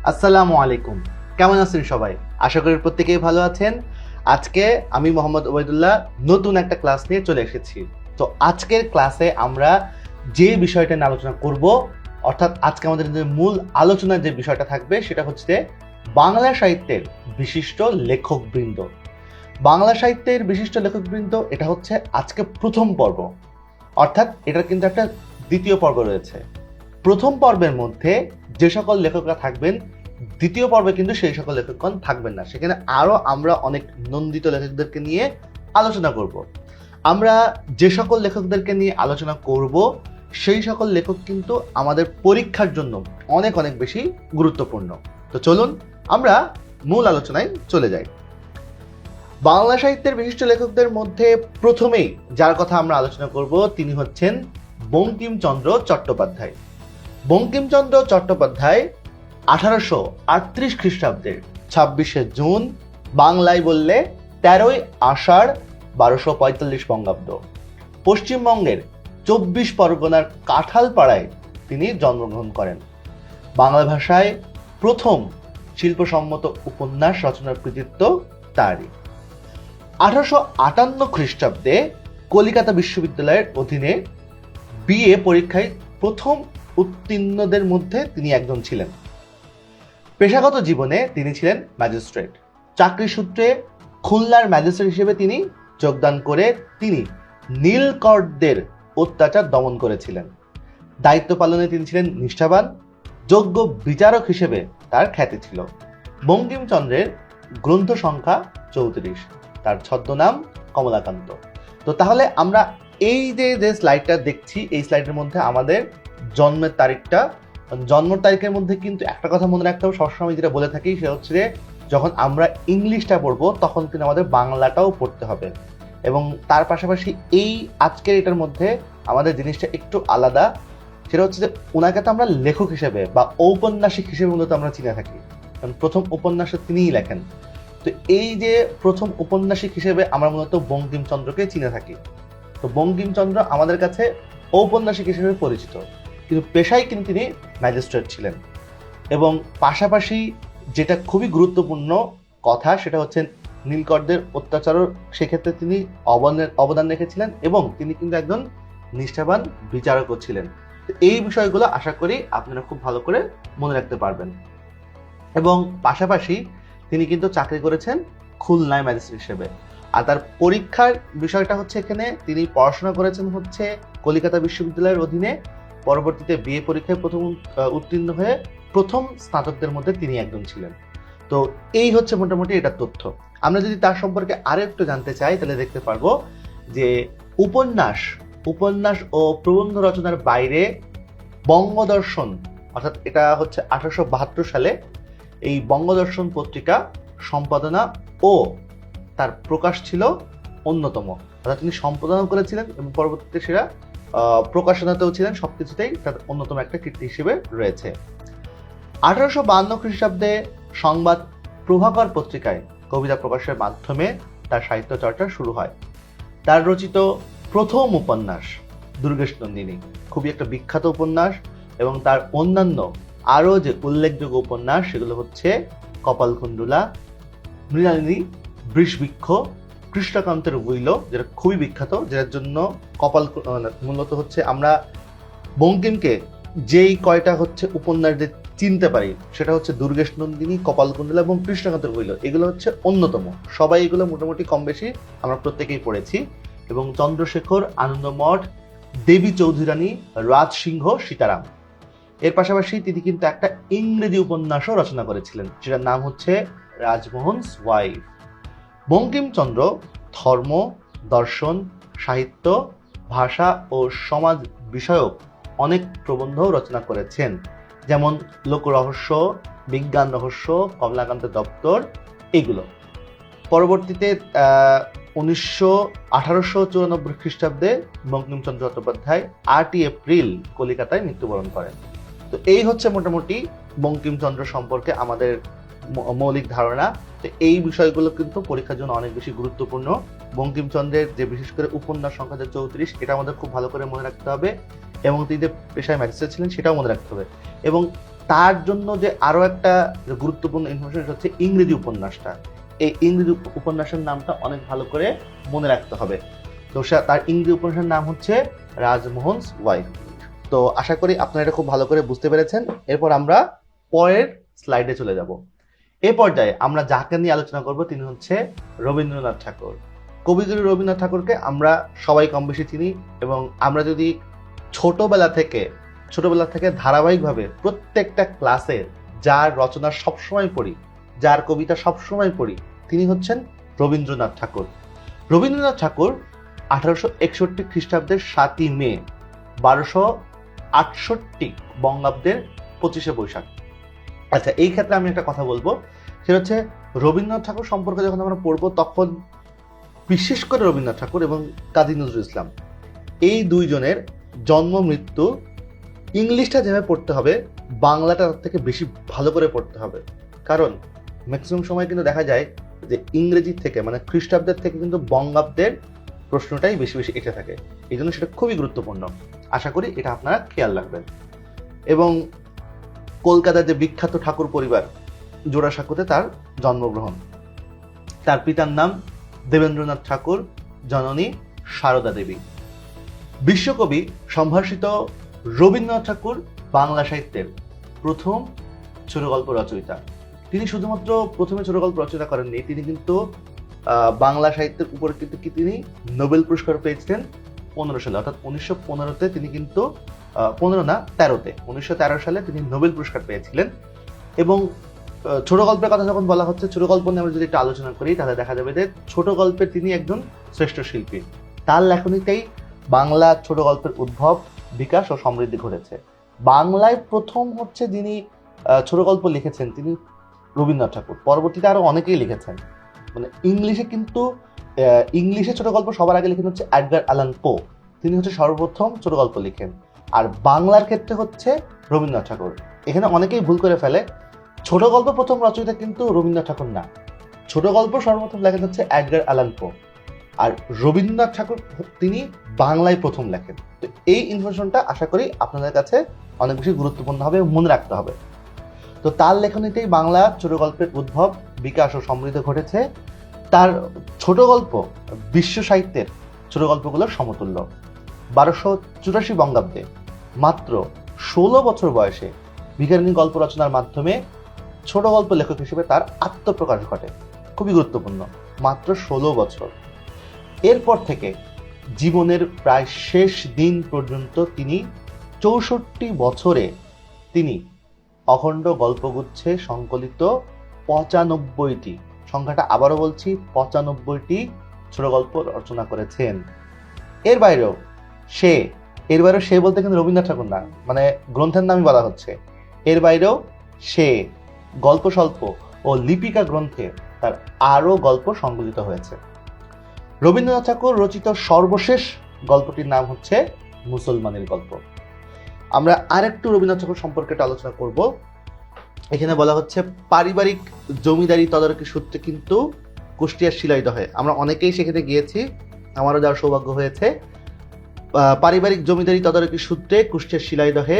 আসসালামু আলাইকুম। কেমন আছেন সবাই? আশা করি প্রত্যেকেই ভালো আছেন। আজকে আমি মোহাম্মদ ওবায়দুল্লাহ নতুন একটা ক্লাস নিয়ে চলে এসেছি। তো আজকের ক্লাসে আমরা যে বিষয়টা নিয়ে আলোচনা করব, অর্থাৎ আজকে আমাদের যে মূল আলোচনার যে বিষয়টা থাকবে সেটা হচ্ছে বাংলা সাহিত্যের বিশিষ্ট লেখকবৃন্দ। বাংলা সাহিত্যের বিশিষ্ট লেখকবৃন্দ এটা হচ্ছে আজকে প্রথম পর্ব, অর্থাৎ এটার কিন্তু একটা দ্বিতীয় পর্ব রয়েছে। প্রথম পর্বের মধ্যে যে সকল লেখকরা থাকবেন, দ্বিতীয় পর্বে কিন্তু সেই সকল লেখকগণ থাকবেন না। সেখানে আরো আমরা অনেক নন্দিত লেখকদেরকে নিয়ে আলোচনা করব। আমরা যে সকল লেখকদেরকে নিয়ে আলোচনা করব সেই সকল লেখক কিন্তু আমাদের পরীক্ষার জন্য অনেক অনেক বেশি গুরুত্বপূর্ণ। তো চলুন আমরা মূল আলোচনায় চলে যাই। বাংলা সাহিত্যের বিশিষ্ট লেখকদের মধ্যে প্রথমেই যার কথা আমরা আলোচনা করব তিনি হচ্ছেন বঙ্কিমচন্দ্র চট্টোপাধ্যায়। বঙ্কিমচন্দ্র চট্টোপাধ্যায় 1838 খ্রিস্টাব্দের 26শে জুন, বাংলায় বললে 13ই আষাঢ় 1245 বঙ্গাব্দ, পশ্চিমবঙ্গের 24 পরগনার কাঁঠালপাড়ায় তিনি জন্মগ্রহণ করেন। বাংলা ভাষায় প্রথম শিল্পসম্মত উপন্যাস রচনার কৃতিত্ব তারই। 1858 খ্রিস্টাব্দে কলিকাতা বিশ্ববিদ্যালয়ের অধীনে বিএ পরীক্ষায় প্রথম উত্তীর্ণদের মধ্যে তিনি একজন ছিলেন। পেশাগত জীবনে তিনি ছিলেন ম্যাজিস্ট্রেট। চাকরি সূত্রে খুলনার ম্যাজিস্ট্রেট হিসেবে তিনি যোগদান করে তিনি নীলকরদের অত্যাচার দমন করেছিলেন। দায়িত্ব পালনে তিনি ছিলেন নিষ্ঠাবান, যোগ্য বিচারক হিসেবে তার খ্যাতি ছিল। বঙ্কিমচন্দ্রের গ্রন্থ সংখ্যা 34, তার ছদ্মনাম কমলাকান্ত। তো তাহলে আমরা এই যে স্লাইডটা দেখছি, এই স্লাইডের মধ্যে আমাদের জন্মের তারিখটা, জন্ম তারিখের মধ্যে কিন্তু একটা কথা মনে রাখতে হবে, সবসময় যেটা বলে থাকি সেটা হচ্ছে যে যখন আমরা ইংলিশটা পড়বো তখন কিন্তু আমাদের বাংলাটাও পড়তে হবে। এবং তার পাশাপাশি এই আজকের এটার মধ্যে আমাদের জিনিসটা একটু আলাদা, সেটা হচ্ছে যে ওনাকে তো আমরা লেখক হিসেবে বা ঔপন্যাসিক হিসেবে মূলত আমরা চিনে থাকি, কারণ প্রথম উপন্যাস তিনিই লেখেন। তো এই যে প্রথম ঔপন্যাসিক হিসেবে আমরা মূলত বঙ্কিমচন্দ্রকে চিনে থাকি। তো বঙ্কিমচন্দ্র আমাদের কাছে ঔপন্যাসিক হিসেবে পরিচিত, কিন্তু পেশায় কিন্তু তিনি ম্যাজিস্ট্রেট ছিলেন। এবং পাশাপাশি যেটা খুবই গুরুত্বপূর্ণ কথা সেটা হচ্ছে নীলকরদের অত্যাচারও সেক্ষেত্রে তিনি অবদান রেখেছিলেন এবং তিনি কিন্তু একজন নিষ্ঠাবান বিচারকও ছিলেন। তো এই বিষয়গুলো আশা করি আপনারা খুব ভালো করে মনে রাখতে পারবেন। এবং পাশাপাশি তিনি কিন্তু চাকরি করেছেন খুলনায় ম্যাজিস্ট্রেট হিসেবে। আর তার পরীক্ষার বিষয়টা হচ্ছে এখানে তিনি পড়াশোনা করেছেন হচ্ছে কলিকাতা বিশ্ববিদ্যালয়ের অধীনে, পরবর্তীতে বিএ পরীক্ষায় প্রথম উত্তীর্ণ হয়ে প্রথম স্নাতকদের মধ্যে তিনি একজন ছিলেন। তো এই হচ্ছে মোটামুটি এটা তথ্য। আমরা যদি তার সম্পর্কে আরো একটু জানতে চাই তাহলে দেখতে পারবো যে উপন্যাস ও প্রবন্ধ রচনার বাইরে বঙ্গদর্শন, অর্থাৎ এটা হচ্ছে 1872 সালে এই বঙ্গদর্শন পত্রিকা সম্পাদনা ও তার প্রকাশ ছিল অন্যতম, অর্থাৎ তিনি সম্পাদনা করেছিলেন এবং পরবর্তীতে সেটা প্রকাশনাতেও ছিলেন। সবকিছুতেই তার অন্যতম একটা কীর্তি হিসেবে রয়েছে। 1852 খ্রিস্টাব্দে সংবাদ প্রভাকর পত্রিকায় কবিতা প্রকাশের মাধ্যমে তার সাহিত্য চর্চা শুরু হয়। তার রচিত প্রথম উপন্যাস দুর্গেশ নন্দিনী খুবই একটা বিখ্যাত উপন্যাস, এবং তার অন্যান্য আরো যে উল্লেখযোগ্য উপন্যাস সেগুলো হচ্ছে কপালকুণ্ডলা, মৃণালিনী, বৃষবৃক্ষ, কৃষ্ণকান্তের উইল, যেটা খুবই বিখ্যাত, যেটার জন্য মূলত হচ্ছে আমরা বঙ্কিমকে যেই কয়টা হচ্ছে উপন্যাস যে চিনতে পারি সেটা হচ্ছে দুর্গেশ নন্দিনী, কপালকুণ্ডলা এবং কৃষ্ণকান্তের উইল, এগুলো হচ্ছে অন্যতম। সবাই এগুলো মোটামুটি কম বেশি আমরা প্রত্যেকেই পড়েছি। এবং চন্দ্রশেখর, আনন্দমঠ, দেবী চৌধুরানী, রাজসিংহ, সীতারাম, এর পাশাপাশি তিনি কিন্তু একটা ইংরেজি উপন্যাসও রচনা করেছিলেন যেটার নাম হচ্ছে রাজমোহনস ওয়াইফ। বঙ্কিমচন্দ্র ধর্ম, দর্শন, সাহিত্য, ভাষা ও সমাজ বিষয়ক অনেক প্রবন্ধ রচনা করেছেন, যেমন লোকরহস্য, বিজ্ঞান রহস্য, কমলাকান্তের দপ্তর, এগুলো। পরবর্তীতে 1894 খ্রিস্টাব্দে বঙ্কিমচন্দ্র চট্টোপাধ্যায় 8ই এপ্রিল কলিকাতায় মৃত্যুবরণ করেন। তো এই হচ্ছে মোটামুটি বঙ্কিমচন্দ্র সম্পর্কে আমাদের মৌলিক ধারণা। তো এই বিষয়গুলো কিন্তু পরীক্ষার জন্য অনেক বেশি গুরুত্বপূর্ণ। বঙ্কিমচন্দ্রের যে বিশেষ করে উপন্যাস সংখ্যা 34, এটা আমাদের খুব ভালো করে মনে রাখতে হবে, এবং তিনি যে পেশায় ম্যাজিস্ট্রেট ছিলেন সেটাও মনে রাখতে হবে। এবং তার জন্য যে আরো একটা গুরুত্বপূর্ণ ইনফরমেশন হচ্ছে ইংরেজি উপন্যাসটা। এই ইংরেজি উপন্যাসের নামটা অনেক ভালো করে মনে রাখতে হবে। তো তার ইংরেজি উপন্যাসের নাম হচ্ছে রাজমোহনস ওয়াইফ। তো আশা করি আপনারা এটা খুব ভালো করে বুঝতে পেরেছেন। এরপর আমরা পরের স্লাইডে চলে যাব। এ পর্যায়ে আমরা যাকে নিয়ে আলোচনা করব তিনি হচ্ছে রবীন্দ্রনাথ ঠাকুর। কবিগুরু রবীন্দ্রনাথ ঠাকুরকে আমরা সবাই কম বেশি চিনি, এবং আমরা যদি ছোটবেলা থেকে ধারাবাহিকভাবে প্রত্যেকটা ক্লাসে যার রচনা সবসময় পড়ি, যার কবিতা সবসময় পড়ি, তিনি হচ্ছেন রবীন্দ্রনাথ ঠাকুর। রবীন্দ্রনাথ ঠাকুর 1861 খ্রিস্টাব্দের 7ই মে, 1268 বঙ্গাব্দের 25শে বৈশাখ। আচ্ছা, এই ক্ষেত্রে আমি একটা কথা বলবো, সেটা হচ্ছে রবীন্দ্রনাথ ঠাকুর সম্পর্কে যখন আমরা পড়বো তখন বিশেষ করে রবীন্দ্রনাথ ঠাকুর এবং কাজী নজরুল ইসলাম এই দুইজনের জন্ম মৃত্যু ইংলিশটা যেভাবে পড়তে হবে, বাংলাটা তার থেকে বেশি ভালো করে পড়তে হবে। কারণ ম্যাক্সিমাম সময় কিন্তু দেখা যায় যে ইংরেজির থেকে, মানে খ্রিস্টাব্দের থেকে কিন্তু বঙ্গাব্দের প্রশ্নটাই বেশি বেশি এসে থাকে। এই জন্য সেটা খুবই গুরুত্বপূর্ণ। আশা করি এটা আপনারা খেয়াল রাখবেন। এবং কলকাতার যে বিখ্যাত ঠাকুর পরিবার, জোড়াসাঁকোতে তার জন্মগ্রহণ। তার পিতার নাম দেবেন্দ্রনাথ ঠাকুর, জননী সারদা দেবী। বিশ্বকবি সম্ভাষিত রবীন্দ্রনাথ ঠাকুর বাংলা সাহিত্যের প্রথম ছোট গল্প রচয়িতা। তিনি শুধুমাত্র প্রথমে ছোট গল্প রচনা করেননি, তিনি কিন্তু বাংলা সাহিত্যের উপরে কিন্তু তিনি নোবেল পুরস্কার পেয়েছিলেন 15 সালে, অর্থাৎ 1915-তে তিনি কিন্তু 1913 সালে তিনি নোবেল পুরস্কার পেয়েছিলেন। এবং ছোট গল্পের কথা যখন বলা হচ্ছে, ছোট গল্প নিয়ে আমরা যদি একটু আলোচনা করি তাহলে দেখা যাবে যে ছোট গল্পের তিনি একজন শ্রেষ্ঠ শিল্পী। তার লেখনীতেই বাংলা ছোট গল্পের উদ্ভব, বিকাশ ও সমৃদ্ধি ঘটেছে। বাংলায় প্রথম হচ্ছে যিনি ছোট গল্প লিখেছেন তিনি রবীন্দ্রনাথ ঠাকুর। পরবর্তীতে আরো অনেকেই লিখেছেন। মানে ইংলিশে ছোট গল্প সবার আগে লিখেন হচ্ছে এডগার অ্যালান পো, তিনি হচ্ছে সর্বপ্রথম ছোট গল্প লিখেন। আর বাংলার ক্ষেত্রে হচ্ছে রবীন্দ্রনাথ ঠাকুর। এখানে অনেকেই ভুল করে ফেলে, ছোট গল্প প্রথম রচয়িতা কিন্তু রবীন্দ্রনাথ ঠাকুর না, ছোট গল্প সর্বপ্রথম লেখেন হচ্ছে এডগার অ্যালান পো, আর রবীন্দ্রনাথ ঠাকুর তিনি বাংলায় প্রথম লেখেন। তো এই ইনফরমেশনটা আশা করি আপনাদের কাছে অনেক বেশি গুরুত্বপূর্ণ হবে, মনে রাখতে হবে। তো তার লেখনীতেই বাংলা ছোট গল্পের উদ্ভব, বিকাশ ও সমৃদ্ধি ঘটেছে। তার ছোট গল্প বিশ্ব সাহিত্যের ছোট গল্পগুলোর সমতুল্য। 1284 বঙ্গাব্দে মাত্র 16 বছর বয়সে ভিখারিনী গল্প রচনার মাধ্যমে ছোট গল্প লেখক হিসেবে তার আত্মপ্রকাশ ঘটে। খুবই গুরুত্বপূর্ণ, মাত্র 16 বছর। এরপর থেকে জীবনের প্রায় শেষ দিন পর্যন্ত তিনি 64 বছরে তিনি অখণ্ড গল্পগুচ্ছে সংকলিত 95টি, সংখ্যাটা আবারও বলছি 95টি ছোট গল্প রচনা করেছেন। এর বাইরেও সে বলতে কিন্তু রবীন্দ্রনাথ ঠাকুর না, মানে গ্রন্থের নামই বলা হচ্ছে। এর বাইরেও সে গল্প স্বল্প ও লিপিকা গ্রন্থে তার আরো গল্প সংকলিত হয়েছে। রবীন্দ্রনাথ ঠাকুর রচিত সর্বশেষ গল্পটির নাম হচ্ছে মুসলমানের গল্প। আমরা আরেকটু রবীন্দ্রনাথ ঠাকুর সম্পর্কে আলোচনা করব। এখানে বলা হচ্ছে পারিবারিক জমিদারি তদারকি সূত্রে কিন্তু কুষ্টিয়ার শিলাইদহে, আমরা অনেকেই সেখানে গিয়েছি, আমারও যাওয়ার সৌভাগ্য হয়েছে। পারিবারিক জমিদারি তদারকি সূত্রে কুষ্টিয়ার শিলাইদহে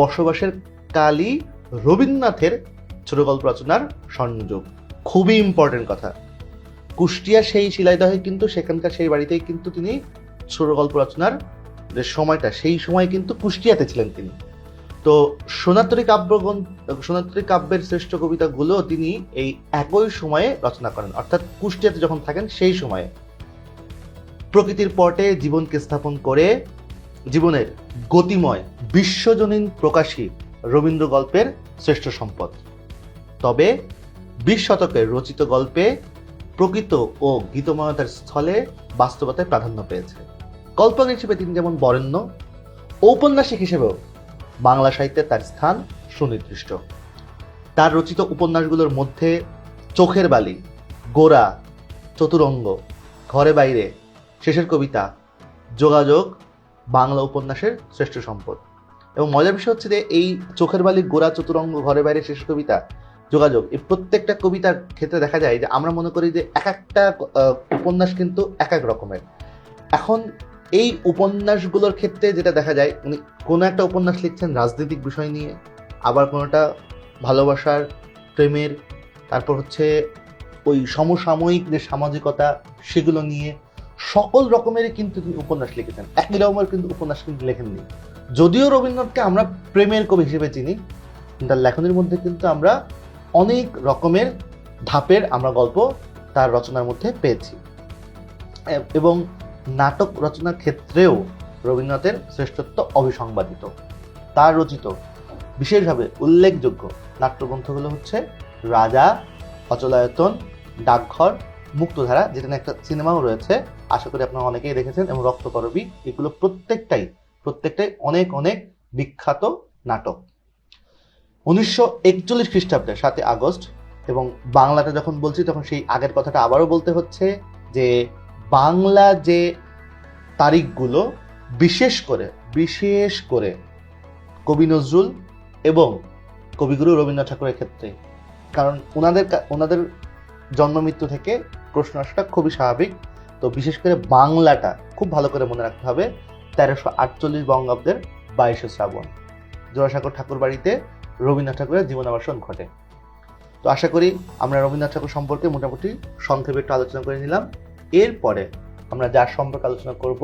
বসবাসের কালই রবীন্দ্রনাথের ছোট গল্প রচনার স্বর্ণযুগ। খুবই ইম্পর্টেন্ট কথা, কুষ্টিয়া সেই শিলাইদহে কিন্তু সেখানকার সেই বাড়িতেই কিন্তু তিনি ছোট গল্প রচনার যে সময়টা, সেই সময় কিন্তু কুষ্টিয়াতে ছিলেন তিনি। তো সোনাতরী কাব্যের শ্রেষ্ঠ কবিতাগুলো তিনি এই একই সময়ে রচনা করেন, অর্থাৎ কুষ্টিয়াতে যখন থাকেন সেই সময়ে। প্রকৃতির পটে জীবনকে স্থাপন করে জীবনের গতিময় বিশ্বজনীন প্রকাশী রবীন্দ্র গল্পের শ্রেষ্ঠ সম্পদ। তবে 20 শতকের রচিত গল্পে প্রকৃত ও গীতময়তার স্থলে বাস্তবতায় প্রাধান্য পেয়েছে। কল্পক হিসেবে তিনি যেমন বরেণ্য, ঔপন্যাসিক হিসেবেও বাংলা সাহিত্যে তার স্থান সুনির্দিষ্ট। তার রচিত উপন্যাসগুলোর মধ্যে চোখের বালি, গোরা, চতুরঙ্গ, ঘরে বাইরে, শেষের কবিতা, যোগাযোগ বাংলা উপন্যাসের শ্রেষ্ঠ সম্পদ। এবং মজার বিষয় হচ্ছে যে এই চোখের বালি, গোরা, চতুরঙ্গ, ঘরে বাইরে, শেষের কবিতা, যোগাযোগ, এই প্রত্যেকটা কবিতার ক্ষেত্রে দেখা যায় যে আমরা মনে করি যে এক একটা উপন্যাস কিন্তু এক এক রকমের। এখন এই উপন্যাসগুলোর ক্ষেত্রে যেটা দেখা যায়, উনি কোনো একটা উপন্যাস লিখছেন রাজনৈতিক বিষয় নিয়ে, আবার কোনোটা ভালোবাসার, প্রেমের, তারপর হচ্ছে ওই সমসাময়িক যে সামাজিকতা সেগুলো নিয়ে সকল রকমেরই কিন্তু তিনি উপন্যাস লিখেছেন। একই রকমের কিন্তু উপন্যাস কিন্তু লেখেননি। যদিও রবীন্দ্রনাথকে আমরা প্রেমের কবি হিসেবে চিনি, তার লেখনের মধ্যে কিন্তু আমরা অনেক রকমের ধাপের আমরা গল্প তার রচনার মধ্যে পেয়েছি। এবং নাটক রচনার ক্ষেত্রেও রবীন্দ্রনাথের শ্রেষ্ঠত্ব অবিসংবাদিত। তার রচিত বিশেষভাবে উল্লেখযোগ্য নাট্যগ্রন্থগুলো হচ্ছে রাজা, অচলায়তন, ডাকঘর, মুক্তধারা, যেটা নিয়ে একটা সিনেমাও রয়েছে, আশা করি আপনারা অনেকেই দেখেছেন, এবং রক্তকরবী। এগুলো প্রত্যেকটাই অনেক অনেক বিখ্যাত নাটক। 1941 খ্রিস্টাব্দে 7 আগস্ট, এবং বাংলাটা যখন বলছি তখন সেই আগের কথাটা আবারও বলতে হচ্ছে যে বাংলা যে তারিখগুলো বিশেষ করে কবি নজরুল এবং কবিগুরু রবীন্দ্রনাথ ঠাকুরের ক্ষেত্রে, কারণ ওনাদের জন্ম মৃত্যু থেকে প্রশ্ন আসাটা খুবই স্বাভাবিক। তো বিশেষ করে বাংলাটা খুব ভালো করে মনে রাখতে হবে। 1348 বঙ্গাব্দের 22 শ্রাবণ জোড়াসাঁকোর ঠাকুর বাড়িতে রবীন্দ্রনাথ ঠাকুরের জীবনাবসান ঘটে। তো আশা করি আমরা রবীন্দ্রনাথ ঠাকুর সম্পর্কে মোটামুটি সংক্ষেপে একটু আলোচনা করে নিলাম। এরপরে আমরা যার সম্পর্কে আলোচনা করব,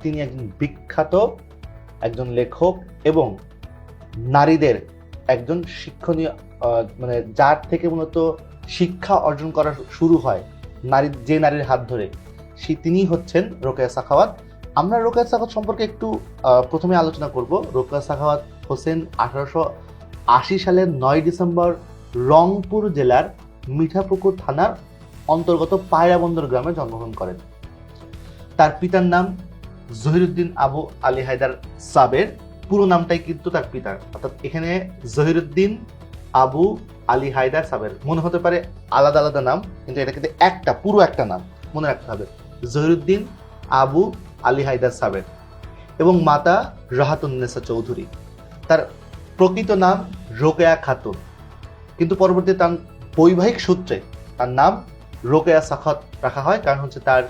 তিনি একজন বিখ্যাত একজন লেখক এবং নারীদের একজন শিক্ষণীয়, মানে যার থেকে মূলত শিক্ষা অর্জন করা শুরু হয় যে নারীর হাত ধরে, তিনি হচ্ছেন রোকেয়া সাখাওয়াত। আমরা রোকেয়া সাখাওয়াত সম্পর্কে একটু প্রথমে আলোচনা করব। রোকেয়া সাখাওয়াত হোসেন 1880 সালের 9 ডিসেম্বর রংপুর জেলার মিঠাপুকুর থানার অন্তর্গত পায়রাবন্দর গ্রামে জন্মগ্রহণ করেন। তার পিতার নাম জহিরুদ্দিন আবু আলী হায়দার সাবের। পুরো নামটাই কিন্তু তার পিতার, অর্থাৎ এখানে জহিরুদ্দিন আবু আলী হায়দার সাবের মনে হতে পারে আলাদা আলাদা নাম, কিন্তু এটা কিন্তু পুরো একটা নাম মনে রাখতে হবে, জহিরুদ্দিন আবু আলী হায়দার সাবের। এবং মাতা রাহাতুন্নেসা চৌধুরী। তার প্রকৃত নাম রোকেয়া খাতুন, কিন্তু পরবর্তীতে তার বৈবাহিক সূত্রে তার নাম রোকেয়া সাখাওয়াত রাখা হয়, কারণ হচ্ছে তার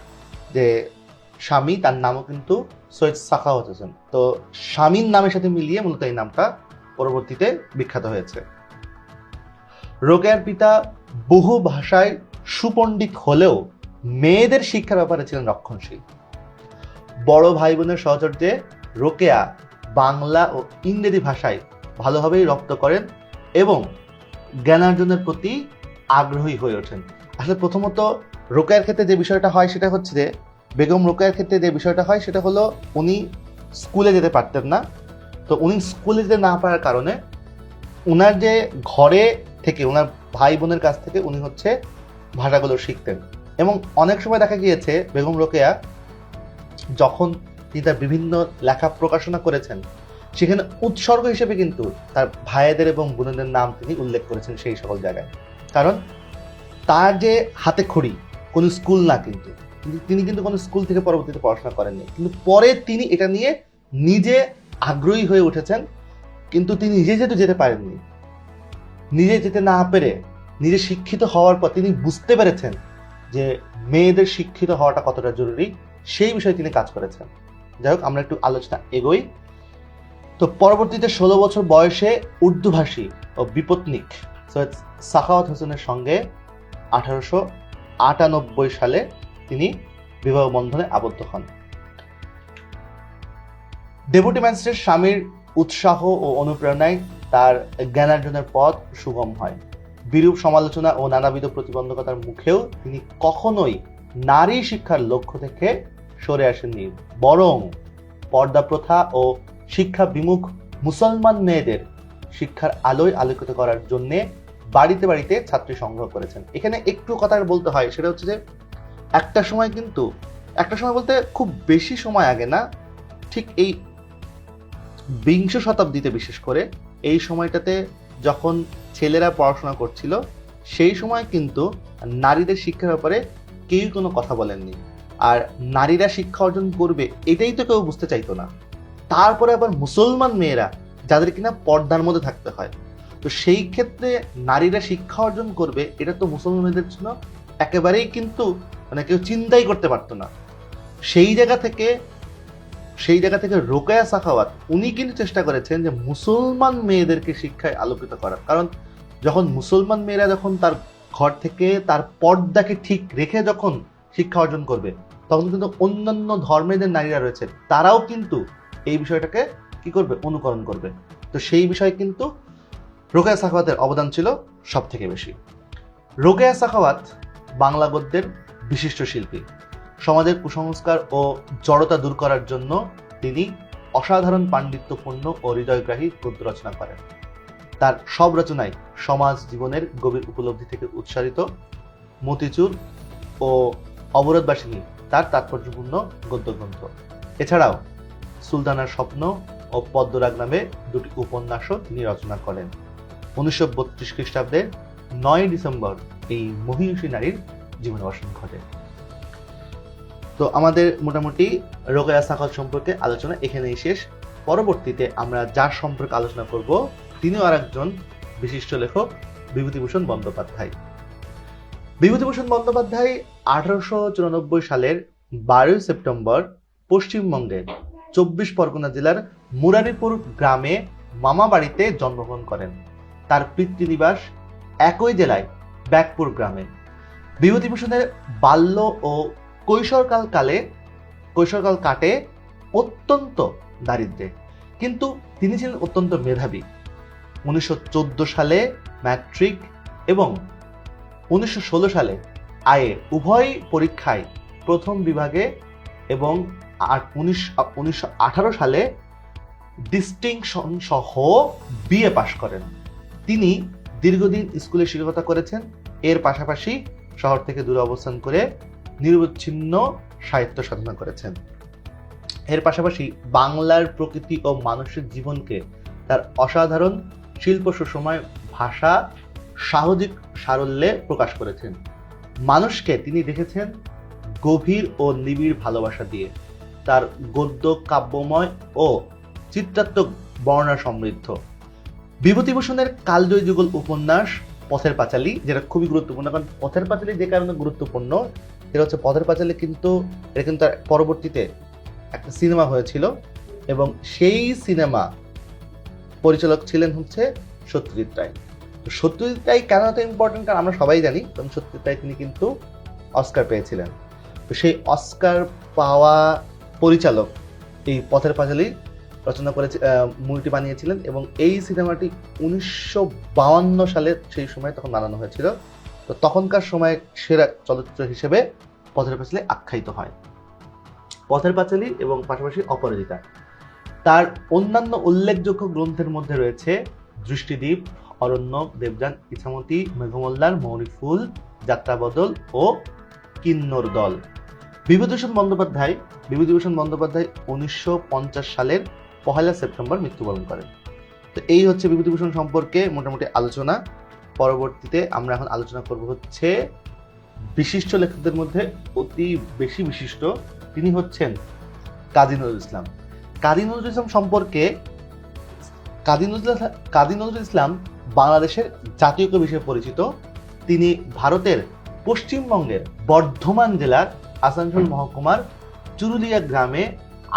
যে স্বামী তার নামও কিন্তু সৈয়দ সাখাওয়াত হোসেন। তো স্বামীর নামের সাথে মিলিয়ে মূলত এই নামটা পরবর্তীতে বিখ্যাত হয়েছে। রোকেয়ার পিতা বহু ভাষায় সুপণ্ডিত হলেও মেয়েদের শিক্ষার ব্যাপারে ছিলেন রক্ষণশীল। বড় ভাই বোনের সহচর্যে রোকেয়া বাংলা ও ইংরেজি ভাষায় ভালোভাবেই রপ্ত করেন এবং জ্ঞানার্জনের প্রতি আগ্রহী হয়ে ওঠেন। আসলে প্রথমত রোকেয়ার ক্ষেত্রে যে বিষয়টা হয় সেটা হচ্ছে যে, বেগম রোকেয়ার ক্ষেত্রে যে বিষয়টা হয় সেটা হলো উনি স্কুলে যেতে পারতেন না। তো উনি স্কুলে যেতে না পারার কারণে উনার যে ঘরে থেকে উনার ভাই বোনের কাছ থেকে উনি হচ্ছে ভাষাগুলো শিখতেন। এবং অনেক সময় দেখা গিয়েছে বেগম রোকেয়া যখন তিনি তার বিভিন্ন লেখা প্রকাশনা করেছেন, সেখানে উৎসর্গ হিসেবে কিন্তু তার ভাইদের এবং বোনদের নাম তিনি উল্লেখ করেছেন সেই সকল জায়গায়। কারণ তার যে হাতে খড়ি, কোনো স্কুল না, কিন্তু তিনি কিন্তু কোনো স্কুল থেকে পরবর্তীতে পড়াশোনা করেননি, কিন্তু পরে তিনি এটা নিয়ে নিজে আগ্রহী হয়ে উঠেছেন। কিন্তু তিনি নিজে যেহেতু যেতে পারেননি, নিজে যেতে না পেরে নিজে শিক্ষিত হওয়ার পর তিনি বুঝতে পেরেছেন যে মেয়েদের শিক্ষিত হওয়াটা কতটা জরুরি, সেই বিষয়ে তিনি কাজ করেছেন। যাই হোক, আমরা একটু আলোচনা এগোই। তো পরবর্তীতে 16 বছর বয়সে উর্দুভাষী ও বিপত্নিক সৈয়দ সাখাওয়াত হোসেনের সঙ্গে 1898 সালে তিনি বিবাহ বন্ধনে আবদ্ধ হন। ডেপুটি ম্যাজিস্ট্রেট স্বামীর উৎসাহ ও অনুপ্রেরণায় তার জ্ঞানার্জনের পথ সুগম হয়। বিরূপ সমালোচনা ও নানাবিধ প্রতিবন্ধকতার মুখেও তিনি কখনোই নারী শিক্ষার লক্ষ্য থেকে সরে আসেননি, বরং পর্দা প্রথা ও শিক্ষা বিমুখ মুসলমান মেয়েদের শিক্ষার আলোয় আলোকিত করার জন্য বাড়িতে বাড়িতে ছাত্রী সংগ্রহ করেছেন। এখানে একটু কথা বলতে হয়, সেটা হচ্ছে যে একটা সময় বলতে খুব বেশি সময় আগে না, ঠিক এই 20 শতাব্দীতে বিশেষ করে এই সময়টাতে যখন ছেলেরা পড়াশোনা করছিল, সেই সময় কিন্তু নারীদের শিক্ষার ব্যাপারে কেউ কোনো কথা বলেননি। আর নারীরা শিক্ষা অর্জন করবে এটাই তো কেউ বুঝতে চাইতো না। তারপরে আবার মুসলমান মেয়েরা, যাদের কিনা পর্দার মধ্যে থাকতে হয়, তো সেই ক্ষেত্রে নারীরা শিক্ষা অর্জন করবে এটা তো মুসলমান মেয়েদের জন্য একেবারেই কিন্তু কেউ চিন্তাই করতে পারতো না। সেই জায়গা থেকে সেই জায়গা থেকে রোকেয়া সাখাওয়াত উনি কিন্তু চেষ্টা করেছেন যে মুসলমান মেয়েদেরকে শিক্ষায় আলোকিত করার। কারণ যখন মুসলমান মেয়েরা যখন তার ঘর থেকে তার পর্দাকে ঠিক রেখে যখন শিক্ষা অর্জন করবে, তখন কিন্তু অন্যান্য ধর্মের যে নারীরা রয়েছে তারাও কিন্তু এই বিষয়টাকে কি করবে, অনুকরণ করবে। তো সেই বিষয়ে কিন্তু রোকেয়া সাখাওয়াতের অবদান ছিল সব থেকে বেশি। রোকেয়া সাখাওয়াত বাংলা গদ্যের বিশিষ্ট শিল্পী। সমাজের কুসংস্কার ও জড়তা দূর করার জন্য তিনি অসাধারণ পাণ্ডিত্যপূর্ণ ও হৃদয়গ্রাহী গদ্য রচনা করেন। তার সব রচনায় সমাজ জীবনের গভীর উপলব্ধি থেকে উৎসারিত। মতিচুর ও অবরোধবাসিনী তার তাৎপর্যপূর্ণ গদ্যগ্রন্থ। এছাড়াও সুলতানার স্বপ্ন ও পদ্মরাগ নামে দুটি উপন্যাসও তিনি রচনা করেন। 1932 খ্রিস্টাব্দে 9 ডিসেম্বর এই মহিষী নারীর জীবনাবসান ঘটে। তো আমাদের মোটামুটি রোকেয়া সাখাওয়াত সম্পর্কে আলোচনা এখানেই শেষ। পরবর্তীতে আমরা যার সম্পর্কে আলোচনা করব তিনিও আরেকজন বিশিষ্ট লেখক, বিভূতিভূষণ বন্দ্যোপাধ্যায়। বিভূতিভূষণ বন্দ্যোপাধ্যায় 1894 সালের 12 সেপ্টেম্বর পশ্চিমবঙ্গের 24 পরগনা জেলার মুরারিপুর গ্রামে মামা বাড়িতে জন্মগ্রহণ করেন। তার পিতৃনিবাস একই জেলায় ব্যাকপুর গ্রামে। বিভূতিভূষণের বাল্য ও কৈশোরকাল কাটে অত্যন্ত দারিদ্র্যে, কিন্তু তিনি ছিলেন অত্যন্ত মেধাবী। 1914 সালে ম্যাট্রিক এবং 1916 সালে আইএ উভয় পরীক্ষায় প্রথম বিভাগে এবং 1918 সালে ডিস্টিংশন সহ বিএ পাশ করেন। তিনি দীর্ঘদিন স্কুলে শিক্ষকতা করেছেন। এর পাশাপাশি শহর থেকে দূরে অবস্থান করে নিরবচ্ছিন্ন সাহিত্য সাধনা করেছেন। এর পাশাপাশি বাংলার প্রকৃতি ও মানুষের জীবনকে তার অসাধারণ শিল্প সুষময় ভাষা সাহজিক সারল্যে প্রকাশ করেছেন। মানুষকে তিনি দেখেছেন গভীর ও নিবিড় ভালোবাসা দিয়ে। তার গদ্য কাব্যময় ও চিত্রাত্মক বর্ণনা সমৃদ্ধ। বিভূতিভূষণের কালজয়ী যুগল উপন্যাস পথের পাঁচালী, যেটা খুবই গুরুত্বপূর্ণ। কারণ পথের পাঁচালী যে কারণে গুরুত্বপূর্ণ, সেটা হচ্ছে পথের পাঁচালী কিন্তু তার পরবর্তীতে একটা সিনেমা হয়েছিল এবং সেই সিনেমা পরিচালক ছিলেন হচ্ছে সত্যজিৎ রায়। তো সত্যজিৎ রায় কেন এত ইম্পর্টেন্ট, কারণ আমরা সবাই জানি এবং সত্যজিৎ রায় তিনি কিন্তু অস্কার পেয়েছিলেন। তো সেই অস্কার পাওয়া পরিচালক এই পথের পাঁচালী রচনা করে মুভিটি বানিয়েছিলেন এবং এই সিনেমাটি 1952 সালে সেই সময় তখন বানানো হয়েছিল। তো তখনকার সময় সেরা চলচ্চিত্র হিসেবে পথের পাঁচালী আখ্যায়িত হয়। পথের পাঁচালী এবং পাশাপাশি অপরাজিতা। তার অন্যান্য উল্লেখযোগ্য গ্রন্থের মধ্যে রয়েছে দৃষ্টিদ্বীপ, অরণ্যক, দেবযান, ইছামতি, মেঘমল্লার, মৌরিফুল, যাত্রাবদল ও কিন্নর দল। বিভূতিভূষণ বন্দ্যোপাধ্যায় 1950 সালের 1 সেপ্টেম্বর মৃত্যুবরণ করেন। তো এই হচ্ছে বিভূতিভূষণ সম্পর্কে মোটামুটি আলোচনা। পরবর্তীতে আমরা এখন আলোচনা করব হচ্ছে বিশিষ্ট লেখকদের মধ্যে অতি বেশি বিশিষ্ট, তিনি হচ্ছেন কাজী নজরুল ইসলাম। কাজী নজরুল ইসলাম সম্পর্কে কাজী নজরুল ইসলাম বাংলাদেশের জাতীয় কবি হিসেবে পরিচিত। তিনি ভারতের পশ্চিমবঙ্গের বর্ধমান জেলার আসানসোল মহকুমার চুরুলিয়া গ্রামে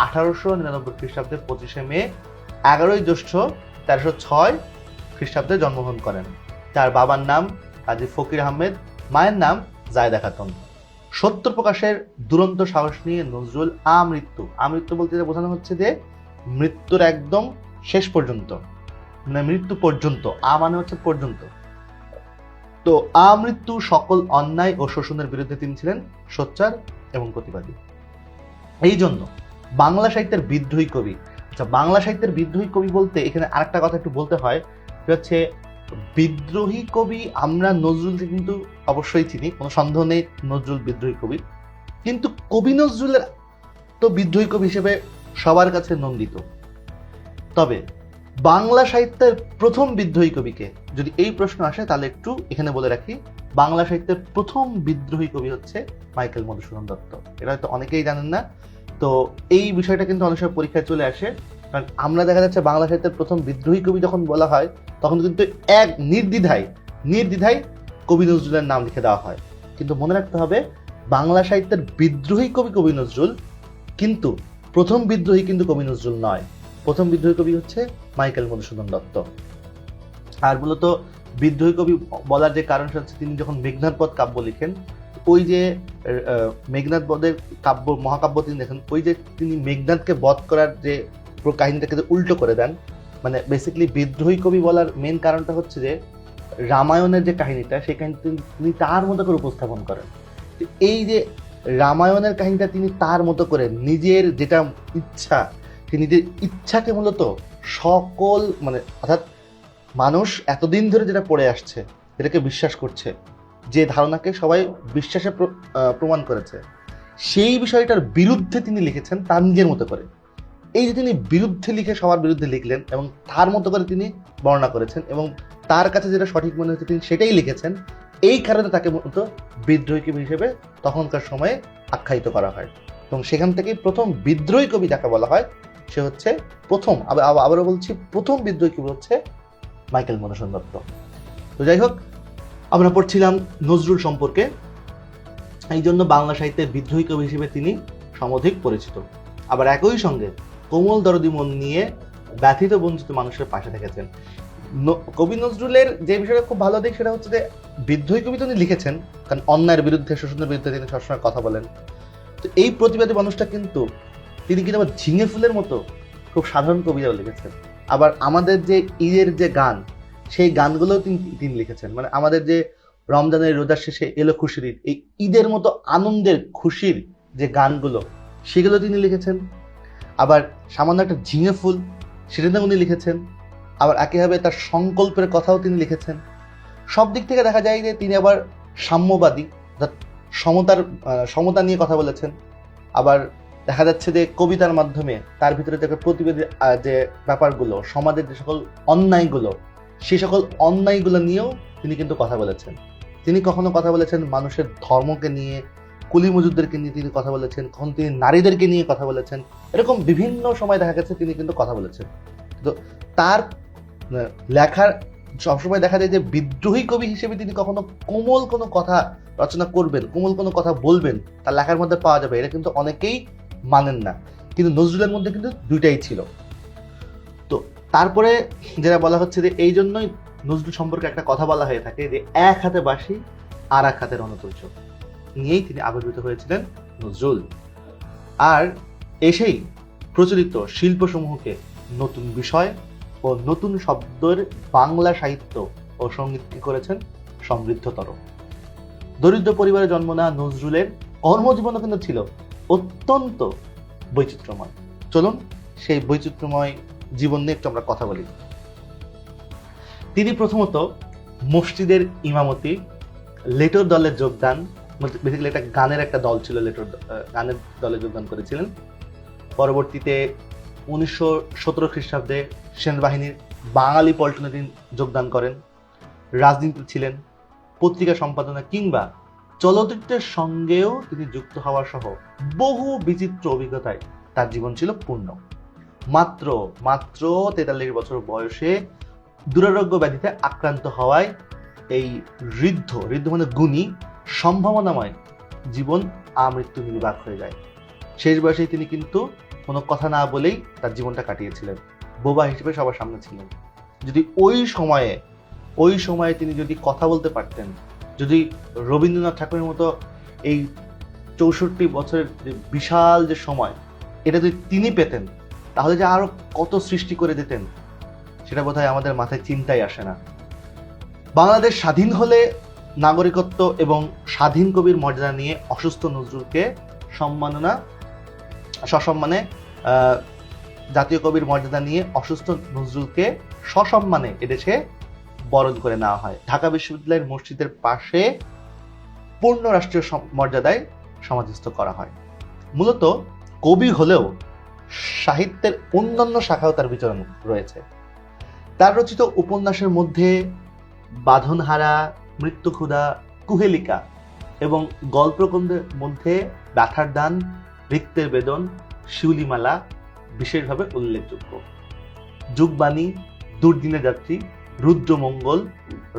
1899 খ্রিস্টাব্দে 25 মে 11 জ্যৈষ্ঠ 1306 খ্রিস্টাব্দে জন্মগ্রহণ করেন। তার বাবার নাম কাজী ফকির আহমেদ, মায়ের নাম জায়দা খাতুন। সত্য প্রকাশের দুরন্ত সাহস নিয়ে নজরুল আমৃত্যু বলতে বোঝানো হচ্ছে যে মৃত্যুর একদম শেষ পর্যন্ত, মানে মৃত্যু পর্যন্ত, মানে হচ্ছে পর্যন্ত। তো আমৃত্যু সকল অন্যায় ও শোষণের বিরুদ্ধে তিনি ছিলেন সোচ্চার এবং প্রতিবাদী। এই জন্য বাংলা সাহিত্যের বিদ্রোহী কবি। আচ্ছা, বাংলা সাহিত্যের বিদ্রোহী কবি বলতে এখানে আরেকটা কথা একটু বলতে হয়, সেটা হচ্ছে বিদ্রোহী কবি আমরা নজরুলকে কিন্তু অবশ্যই চিনি, কোনো সন্দেহ নেই নজরুল বিদ্রোহী কবি, কিন্তু কবি নজরুলের তো বিদ্রোহী কবি হিসেবে সবার কাছে নন্দিত। তবে বাংলা সাহিত্যের প্রথম বিদ্রোহী কবিকে যদি এই প্রশ্ন আসে তাহলে একটু এখানে বলে রাখি, বাংলা সাহিত্যের প্রথম বিদ্রোহী কবি হচ্ছে মাইকেল মধুসূদন দত্ত। এটা হয়তো অনেকেই জানেন না। তো এই বিষয়টা কিন্তু অনেক সময় পরীক্ষায় চলে আসে, কারণ আমরা দেখা যাচ্ছে বাংলা সাহিত্যের প্রথম বিদ্রোহী কবি যখন বলা হয় তখন কিন্তু এক নির্দ্বিধায় কবি নজরুলের নাম লিখে দেওয়া হয়। কিন্তু মনে রাখতে হবে বাংলা সাহিত্যের বিদ্রোহী কবি নজরুল, কিন্তু প্রথম বিদ্রোহী কিন্তু কবি নজরুল নয়, প্রথম বিদ্রোহী কবি হচ্ছে মাইকেল মধুসূদন দত্ত। আর মূলত বিদ্রোহী কবি বলার যে কারণ হচ্ছে তিনি যখন মেঘনাদ বধ কাব্য লিখেন, ওই যে মেঘনাদ বধের কাব্য মহাকাব্য তিনি দেখেন, ওই যে তিনি মেঘনাদকে বধ করার যে কাহিনীটাকে উল্টো করে দেন, মানে বেসিক্যালি বিদ্রোহী কবি বলার মেন কারণটা হচ্ছে যে রামায়ণের যে কাহিনীটা সেই কাহিনীটা তিনি তার মতো করে উপস্থাপন করেন। এই যে রামায়ণের কাহিনীটা তিনি তার মতো করে নিজের যেটা ইচ্ছা, তিনি নিজের ইচ্ছাকে মূলত সকল মানে অর্থাৎ মানুষ এতদিন ধরে যেটা পড়ে আসছে, যেটাকে বিশ্বাস করছে, যে ধারণাকে সবাই বিশ্বাসে প্রমাণ করেছে, সেই বিষয়টার বিরুদ্ধে তিনি লিখেছেন তার নিজের মতো করে। এই যে তিনি বিরুদ্ধে লিখে সবার বিরুদ্ধে লিখলেন এবং তার মতো করে তিনি বর্ণনা করেছেন এবং তার কাছে যেটা সঠিক মনে হচ্ছে তিনি সেটাই লিখেছেন, এই কারণে তাকে মূলত বিদ্রোহী কবি হিসেবে তখনকার সময়ে আখ্যায়িত করা হয়। এবং সেখান থেকেই প্রথম বিদ্রোহী কবি যাকে বলা হয় সে হচ্ছে প্রথম, আবারও বলছি, প্রথম বিদ্রোহী কবি হচ্ছে মাইকেল মধুসূদন দত্ত। তো যাই হোক, আমরা পড়ছিলাম নজরুল সম্পর্কে, এই জন্য বাংলা সাহিত্যের বিদ্রোহী কবি হিসেবে তিনি সমধিক পরিচিত। আবার একই সঙ্গে কোমল দরদি মন নিয়ে ব্যথিত বঞ্চিত মানুষের পাশে থেকেছেন। কবি নজরুলের যে বিষয়টা খুব ভালো দিক সেটা হচ্ছে যে বিদ্রোহী কবি তিনি লিখেছেন, কারণ অন্যায়ের বিরুদ্ধে, শোষণের বিরুদ্ধে তিনি সবসময় কথা বলেন। তো এই প্রতিবাদী মানুষটা কিন্তু তিনি কিন্তু আবার ঝিঙে ফুলের মতো খুব সাধারণ কবিতাও লিখেছেন। আবার আমাদের যে ঈদের যে গান, সেই গানগুলোও তিনি লিখেছেন। মানে আমাদের যে রমজানের রোজার শেষে এলো খুশির ঈদ, এই ঈদের মতো আনন্দের খুশির যে গানগুলো সেগুলো তিনি লিখেছেন। আবার সামান্য একটা ঝিঙে ফুল সেটা উনি লিখেছেন। আবার একইভাবে তার সংকল্পের কথাও তিনি লিখেছেন। সব দিক থেকে দেখা যায় যে তিনি আবার সাম্যবাদী, অর্থাৎ সমতা নিয়ে কথা বলেছেন। আবার দেখা যাচ্ছে যে কবিতার মাধ্যমে তার ভিতরে যে প্রতিবাদী যে ব্যাপারগুলো, সমাজের যে সকল অন্যায়গুলো, সেই সকল অন্যায়গুলো নিয়েও তিনি কিন্তু কথা বলেছেন। তিনি কখনো কথা বলেছেন মানুষের ধর্মকে নিয়ে, কুলি মজুরদেরকে নিয়ে তিনি কথা বলেছেন, কখন তিনি নারীদেরকে নিয়ে কথা বলেছেন। এরকম বিভিন্ন সময় দেখা গেছে তিনি কিন্তু কথা বলেছেন। তো তার লেখার সবসময় দেখা যায় যে বিদ্রোহী কবি হিসেবে তিনি কখনো কোমল কোনো কথা রচনা করবেন, কোমল কোনো কথা বলবেন, তার লেখার মধ্যে পাওয়া যাবে, এটা কিন্তু অনেকেই মানেন না। কিন্তু নজরুলের মধ্যে কিন্তু দুইটাই ছিল। তো তারপরে যেটা বলা হচ্ছে যে এই জন্যই নজরুল সম্পর্কে একটা কথা বলা হয়ে থাকে যে এক হাতে বাঁশি আর এক হাতে রণতৌজ নিয়েই তিনি আবির্ভূত হয়েছিলেন নজরুল। আর এসেই প্রচলিত শিল্পসমূহকে নতুন বিষয় ও নতুন শব্দের বাংলা সাহিত্য ও সঙ্গীত কি করেছেন সমৃদ্ধতর। দরিদ্র পরিবারে জন্ম নেওয়া নজরুলের কর্মজীবনও কিন্তু ছিল অত্যন্ত বৈচিত্র্যময়। চলুন সেই বৈচিত্র্যময় জীবন নিয়ে একটু আমরা কথা বলি। তিনি প্রথমত মসজিদের ইমামতি, লেটোর দলের যোগদান, বেসিক্যালি একটা গানের একটা দল ছিল, লেটোর গানের দলে যোগদান করেছিলেন। পরবর্তীতে 1917 খ্রিস্টাব্দে সেনাবাহিনীর বাঙালি পল্টনে তিনি যোগদান করেন। রাজনীতি ছিলেন, পত্রিকা সম্পাদনা কিংবা চলচ্চিত্রের সঙ্গেও তিনি যুক্ত হওয়ার সহ বহু বিচিত্র অভিজ্ঞতায় তার জীবন ছিল পূর্ণ। মাত্র 43 বছর বয়সে দুরারোগ্য ব্যাধিতে আক্রান্ত হওয়ায় এই ঋদ্ধ মানে গুণী সম্ভাবনাময় জীবন আমৃত্যু নির্বাক হয়ে যায়। শেষ বয়সে তিনি কিন্তু কোনো কথা না বলেই তার জীবনটা কাটিয়েছিলেন। বোবা হিসেবে সবার সামনে ছিলেন। যদি ওই সময়ে তিনি যদি কথা বলতে পারতেন, যদি রবীন্দ্রনাথ ঠাকুরের মতো এই 64 বছরের যে বিশাল যে সময়, এটা যদি তিনি পেতেন তাহলে যে আরো কত সৃষ্টি করে দিতেন সেটা বোধহয় আমাদের মাথায় চিন্তাই আসে না। বাংলাদেশ স্বাধীন হলে নাগরিকত্ব এবং স্বাধীন কবির মর্যাদা নিয়ে অসুস্থ নজরুলকে সসম্মানে জাতীয় কবির মর্যাদা নিয়ে অসুস্থ নজরুলকে সসম্মানে এদেশে বরণ করে নেওয়া হয়। ঢাকা বিশ্ববিদ্যালয়ের মসজিদের পাশে পূর্ণ রাষ্ট্রীয় মর্যাদায় সমাধিস্থ করা হয়। মূলত কবি হলেও সাহিত্যের অন্যান্য শাখাও তার বিচরণ রয়েছে। তার রচিত উপন্যাসের মধ্যে বাঁধনহারা, মৃত্যুক্ষুধা, কুহেলিকা এবং গল্পকন্দের মধ্যে ব্যথার দান, রিক্তের বেদন, শিউলিমালা বিশেষভাবে উল্লেখযোগ্য। যুগবাণী, দুর্দিনের যাত্রী, রুদ্রমঙ্গল,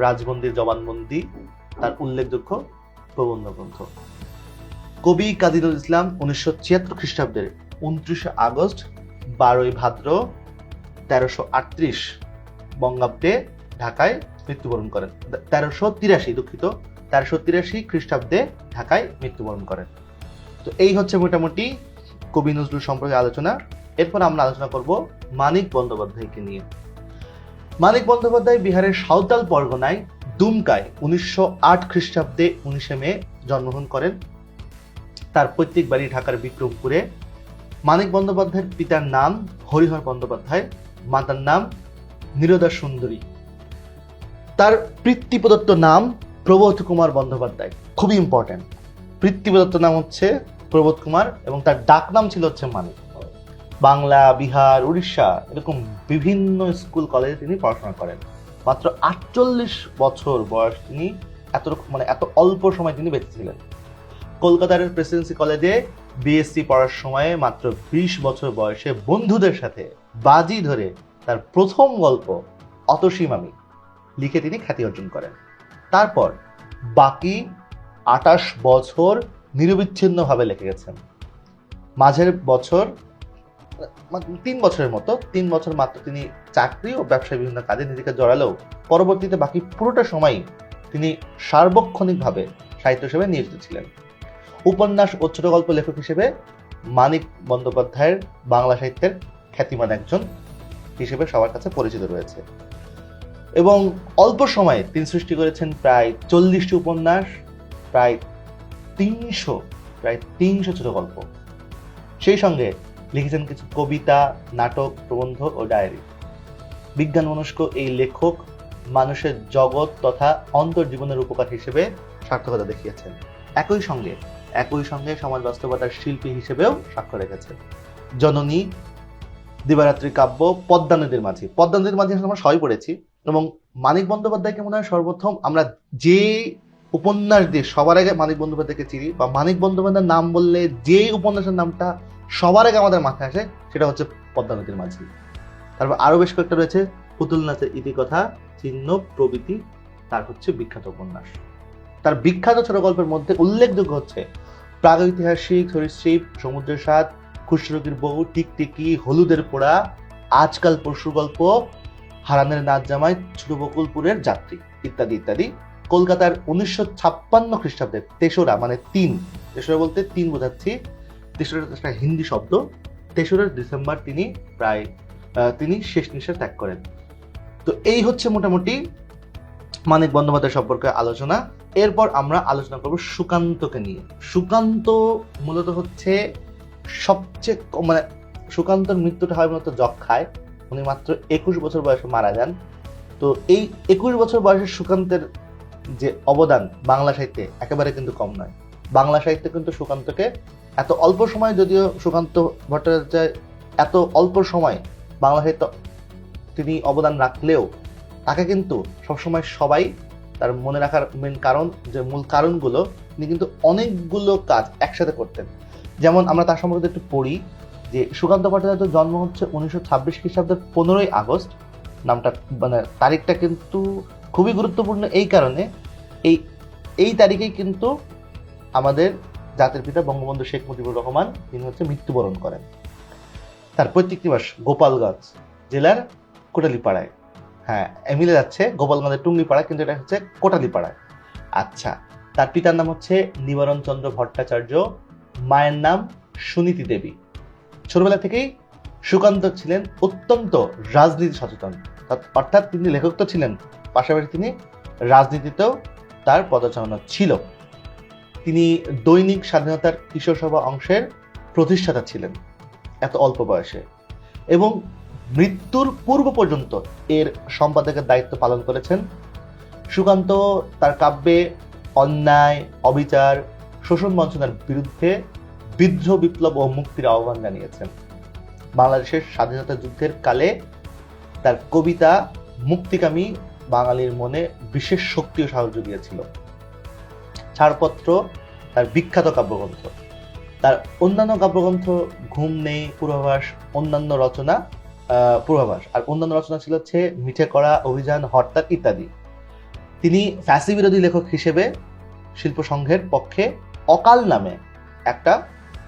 রাজবন্দির জবানবন্দি তার উল্লেখযোগ্য প্রবন্ধ গ্রন্থ। কবি কাজী নজরুল ইসলাম 1976 খ্রিস্টাব্দের 29 আগস্ট 12 ভাদ্র 1338 বঙ্গাব্দে ঢাকায় মৃত্যুবরণ করেন। 1383 খ্রিস্টাব্দে ঢাকায় মৃত্যুবরণ করেন। তো এই হচ্ছে মোটামুটি কবি নজরুল সম্পর্কে আলোচনা। এরপর আমরা আলোচনা করব মানিক বন্দ্যোপাধ্যায়কে নিয়ে। মানিক বন্দ্যোপাধ্যায় বিহারের সাঁওতাল পরগনায় দুমকায় 1908 খ্রিস্টাব্দে 19 মে জন্মগ্রহণ করেন। তার পৈতৃক বাড়ি ঢাকার বিক্রমপুরে। মানিক বন্দ্যোপাধ্যায়ের পিতার নাম হরিহর বন্দ্যোপাধ্যায়, মাতার নাম নীরদা সুন্দরী। তার পিতৃপ্রদত্ত নাম প্রবোধ কুমার বন্দ্যোপাধ্যায়, খুবই ইম্পর্টেন্ট। পিতৃপ্রদত্ত নাম হচ্ছে প্রবোধ কুমার এবং তার ডাক নাম ছিল হচ্ছে মানিক। বাংলা, বিহার, উড়িষ্যা এরকম বিভিন্ন স্কুল কলেজে তিনি পড়াশোনা করেন। মাত্র 48 বছর বয়স তিনি এত অল্প সময় তিনি বেঁচে ছিলেন। কলকাতার প্রেসিডেন্সি কলেজে বিএসসি পড়ার সময়ে মাত্র 20 বছর বয়সে বন্ধুদের সাথে বাজি ধরে তার প্রথম গল্প অতসী মামি লিখে তিনি খ্যাতি অর্জন করেন। তারপর বাকি 28 বছর নিরবিচ্ছিন্নভাবে লিখে গেছেন। মাঝের বছর 3 বছরের মতো 3 বছর মাত্র তিনি চাকরি ও ব্যবসায় বিভিন্ন কাজে নিজেকে জড়ালেও পরবর্তীতে বাকি পুরোটা সময় তিনি সার্বক্ষণিকভাবে সাহিত্য হিসেবে নিয়োজিত ছিলেন। উপন্যাস ও ছোট গল্প লেখক হিসেবে মানিক বন্দ্যোপাধ্যায়ের বাংলা সাহিত্যের খ্যাতিমান একজন হিসেবে সবার কাছে পরিচিত রয়েছে এবং অল্প সময়ে তিনি সৃষ্টি করেছেন প্রায় 40টি উপন্যাস, প্রায় 300 ছোট গল্প। সেই সঙ্গে লিখেছেন কিছু কবিতা, নাটক, প্রবন্ধ ও ডায়েরি। বিজ্ঞান মনস্ক এই লেখক মানুষের জগৎ তথা অন্তর্জীবনের উপকার হিসেবে সার্থকতা দেখিয়েছেন। একই সঙ্গে সমাজ বাস্তবতার শিল্পী হিসেবেও সাক্ষ্য রেখেছেন। জননী, দিবারাত্রি কাব্য, পদ্মা নদীর মাঝি আমরা সবাই পড়েছি এবং মানিক বন্দ্যোপাধ্যায়কে মনে হয় সর্বপ্রথম আমরা যে উপন্যাস দিয়ে সবার আগে মানিক বন্দ্যোপাধ্যায়কে চিনি বা মানিক বন্দ্যোপাধ্যায়ের নাম বললে যে উপন্যাসের নামটা সবার আগে আমাদের মাথায় আসে সেটা হচ্ছে পদ্মা নদীর মাঝি। তারপর আরো বেশ কয়েকটা রয়েছে, পুতুল নাচের ইতিকথা, চিহ্ন প্রভৃতি তার হচ্ছে বিখ্যাত উপন্যাস। তার বিখ্যাত ছোট গল্পের মধ্যে উল্লেখযোগ্য হচ্ছে প্রাগৈতিহাসিক, সরীসৃপ, সমুদ্রের স্বাদ, খুশরোগীর বউ, টিকটিকি, হলুদের পোড়া, আজকাল পরশুর গল্প, হারানের নাচ জামাই, ছোট বকুলপুরের যাত্রী ইত্যাদি ইত্যাদি। কলকাতার 1956 খ্রিস্টাব্দে তেসরা মানে 3, তেসরা বলতে 3 বোঝাচ্ছি, তেসরা একটা হিন্দি শব্দ, 3রা ডিসেম্বর তিনি শেষ নিঃশ্বাস ত্যাগ করেন। তো এই হচ্ছে মোটামুটি মানিক বন্দ্যোপাধ্যায় সম্পর্কে আলোচনা। এরপর আমরা আলোচনা করব সুকান্তকে নিয়ে। সুকান্ত মূলত হচ্ছে সবচেয়ে সুকান্তর মৃত্যুটা হয় মূলত যক্ষায়। উনি মাত্র 21 বছর বয়সে মারা যান। তো এই 21 বছর বয়সে সুকান্তের যে অবদান বাংলা সাহিত্যে একেবারে কিন্তু কম নয়। বাংলা সাহিত্যে কিন্তু সুকান্তকে এত অল্প সময়, যদিও সুকান্ত ভট্টাচার্য এত অল্প সময় বাংলা সাহিত্য তিনি অবদান রাখলেও তাকে কিন্তু সবসময় সবাই তার মনে রাখার মূল কারণগুলো তিনি কিন্তু অনেকগুলো কাজ একসাথে করতেন। যেমন আমরা তার সম্পর্কে একটু পড়ি যে সুকান্ত ভট্টাচার্যের জন্ম হচ্ছে 1926 খ্রিস্টাব্দের 15ই আগস্ট। নামটা তারিখটা কিন্তু খুবই গুরুত্বপূর্ণ এই কারণে, এই তারিখেই কিন্তু আমাদের জাতির পিতা বঙ্গবন্ধু শেখ মুজিবুর রহমান তিনি হচ্ছে মৃত্যুবরণ করেন। তার পৈতৃক নিবাস গোপালগঞ্জ জেলার কোটালীপাড়ায়। হ্যাঁ, মিলে যাচ্ছে, গোপালগঞ্জের টুঙ্গিপাড়া, কিন্তু এটা হচ্ছে কোটালীপাড়ায়। আচ্ছা, তার পিতার নাম হচ্ছে নিবারণ চন্দ্র ভট্টাচার্য, মায়ের নাম সুনীতি দেবী। ছোটবেলা থেকেই সুকান্ত ছিলেন অত্যন্ত রাজনীতি সচেতন, অর্থাৎ তিনি লেখক তো ছিলেন, পাশাপাশি তিনি রাজনীতিতেও তার পদচারণা ছিল। তিনি দৈনিক স্বাধীনতার কিশোর সভা অংশের প্রতিষ্ঠাতা ছিলেন এত অল্প বয়সে এবং মৃত্যুর পূর্ব পর্যন্ত এর সম্পাদকের দায়িত্ব পালন করেছেন। সুকান্ত তার কাব্যে অন্যায়, অবিচার, শোষণ বঞ্চনার বিরুদ্ধে বিদ্রোহ, বিপ্লব ও মুক্তির আহ্বান জানিয়েছেন। বাংলাদেশের স্বাধীনতা যুদ্ধের কালে তার কবিতা মুক্তিকামী বাঙালির মনে বিশেষ শক্তি ও সাহস জুগিয়েছিল। ছাড়পত্র তার বিখ্যাত কাব্যগ্রন্থ। তার অন্যান্য কাব্যগ্রন্থ ঘুম নেই, পূর্বাভাস আর অন্যান্য রচনা ছিল হচ্ছে মিঠে করা, অভিযান, হরতাল ইত্যাদি। তিনি ফ্যাসি বিরোধী লেখক হিসেবে শিল্প সংঘের পক্ষে অকাল নামে একটা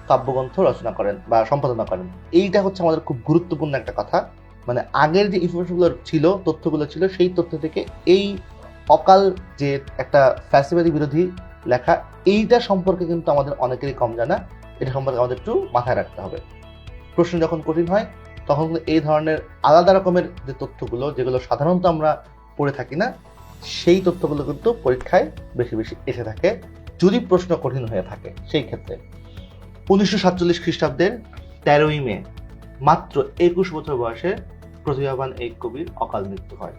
কাব্যগ্রন্থ রচনা করেন বা সম্পাদনা করেন। এইটা হচ্ছে আমাদের খুব গুরুত্বপূর্ণ একটা কথা। মানে আগের যে ইনফরমেশনগুলো ছিল, তথ্যগুলো ছিল, সেই তথ্য থেকে এই অকাল যে একটা ফ্যাসিবাদী বিরোধী লেখা, এইটা সম্পর্কে কিন্তু আমাদের অনেকেরই কম জানা। এটা সম্পর্কে আমাদের একটু মাথায় রাখতে হবে। প্রশ্ন যখন কঠিন হয় তখন এই ধরনের আলাদা রকমের যে তথ্যগুলো, যেগুলো সাধারণত আমরা পড়ে থাকি না, সেই তথ্যগুলো কিন্তু পরীক্ষায় বেশি বেশি এসে থাকে যদি প্রশ্ন কঠিন হয়ে থাকে। সেই ক্ষেত্রে 1947 খ্রিস্টাব্দের 13ই মে মাত্র 21 বছর বয়সে প্রতিভাবান এই কবির অকাল মৃত্যু হয়।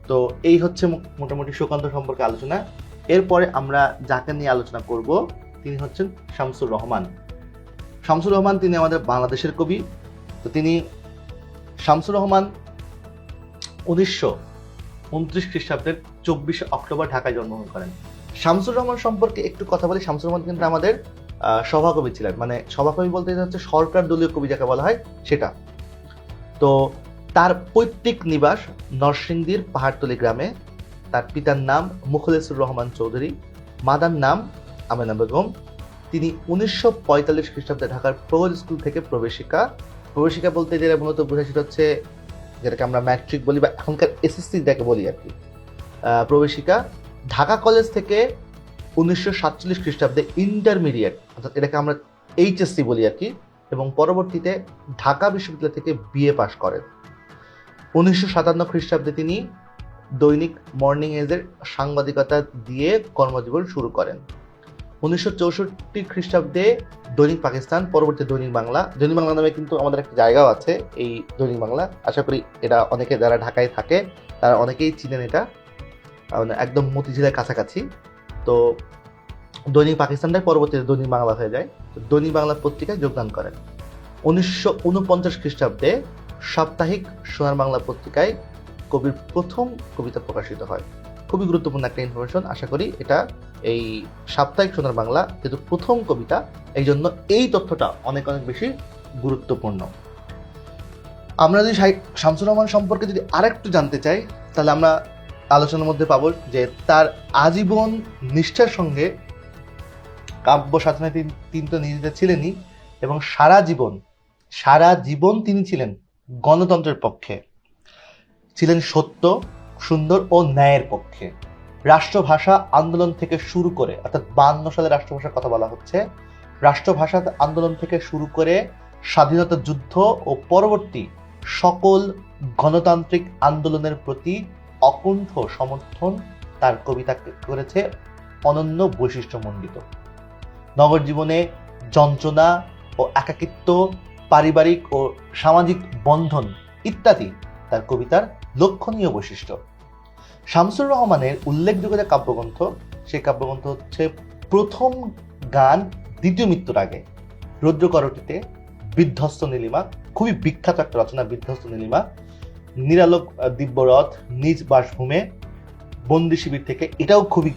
তো এই হচ্ছে মোটামুটি সুকান্ত সম্পর্কে আলোচনা। এরপরে আমরা যাকে নিয়ে আলোচনা করব তিনি হচ্ছেন শামসুর রহমান। শামসুর রহমান তিনি আমাদের বাংলাদেশের কবি। তো তিনি শামসুর রহমান 1929 খ্রিস্টাব্দের 24 অক্টোবর ঢাকায় জন্মগ্রহণ করেন। শামসুর রহমান সম্পর্কে একটু কথা বলি। শামসুর রহমান কিন্তু আমাদের সভাকবি ছিলেন, মানে সভাকবি বলতে হচ্ছে সরকার দলীয় কবি যাকে বলা হয় সেটা। তো তার পৈতৃক নিবাস নরসিংদীর পাহাড়তলী গ্রামে। তার পিতার নাম মুখলেসুর রহমান চৌধুরী, মাতার নাম আমেনা বেগম। তিনি 1945 খ্রিস্টাব্দে ঢাকার প্রগত স্কুল থেকে প্রবেশিকা বলতে যেটা মূলত বোঝায় সেটা হচ্ছে যেটাকে আমরা ম্যাট্রিক বলি বা এখনকার এসএসসি যাকে বলি আর কি, প্রবেশিকা। ঢাকা কলেজ থেকে 1947 খ্রিস্টাব্দে ইন্টারমিডিয়েট, অর্থাৎ এটাকে আমরা এইচএসসি বলি আর কি, এবং পরবর্তীতে ঢাকা বিশ্ববিদ্যালয় থেকে বিএ পাশ করেন। 1957 খ্রিস্টাব্দে তিনি দৈনিক মর্নিং এজের সাংবাদিকতা দিয়ে কর্মজীবন শুরু করেন। 1964 খ্রিস্টাব্দে দৈনিক পাকিস্তান, পরবর্তী দৈনিক বাংলা নামে কিন্তু আমাদের একটা জায়গাও আছে এই দৈনিক বাংলা। আশা করি এটা অনেকে যারা ঢাকায় থাকে তারা অনেকেই চিনেন, এটা একদম মতিঝিলের কাছাকাছি। তো দৈনিক পাকিস্তানটাই পরবর্তীতে দৈনিক বাংলা হয়ে যায়। দৈনিক বাংলা পত্রিকায় যোগদান করেন। 1949 খ্রিস্টাব্দে সাপ্তাহিক সোনার বাংলা পত্রিকায় কবির প্রথম কবিতা প্রকাশিত হয়। খুবই গুরুত্বপূর্ণ একটা ইনফরমেশন। আশা করি এটা এই সাপ্তাহিক সোনার বাংলা যেহেতু প্রথম কবিতা, এই জন্য এই তথ্যটা অনেক অনেক বেশি গুরুত্বপূর্ণ। আমরা যদি শামসুর রহমান সম্পর্কে যদি আরেকটু জানতে চাই তাহলে আমরা আলোচনার মধ্যে পাবো যে তার আজীবন নিষ্ঠার সঙ্গে কাব্য সাধনায় তিনি তো নিয়োজিত ছিলেনই, এবং সারা জীবন তিনি ছিলেন গণতন্ত্রের পক্ষে, ছিলেন সত্য, সুন্দর ও ন্যায়ের পক্ষে। রাষ্ট্রভাষা আন্দোলন থেকে শুরু করে, অর্থাৎ 52 সালে রাষ্ট্রভাষার কথা বলা হচ্ছে, রাষ্ট্রভাষা আন্দোলন থেকে শুরু করে স্বাধীনতা যুদ্ধ ও পরবর্তী সকল গণতান্ত্রিক আন্দোলনের প্রতি অকুণ্ঠ সমর্থন তার কবিতা করেছে অনন্য বৈশিষ্ট্যমণ্ডিত। নগর জীবনে যন্ত্রণা ও একাকিত্ব, পারিবারিক ও সামাজিক বন্ধন ইত্যাদি তার কবিতার লক্ষণীয় বৈশিষ্ট্য। শামসুর রহমানের উল্লেখযোগ্য যে কাব্যগ্রন্থ, সেই কাব্যগ্রন্থ হচ্ছে প্রথম গান দ্বিতীয় মৃত্যুর আগে, রৌদ্রকরটিতে, বিধ্বস্ত নীলিমা, খুবই বিখ্যাত একটা রচনা বিধ্বস্ত নীলিমা, নিরালোক দিব্যরথ, নিজ বাসভূমে, বন্দি শিবির থেকে, এটাও খুবই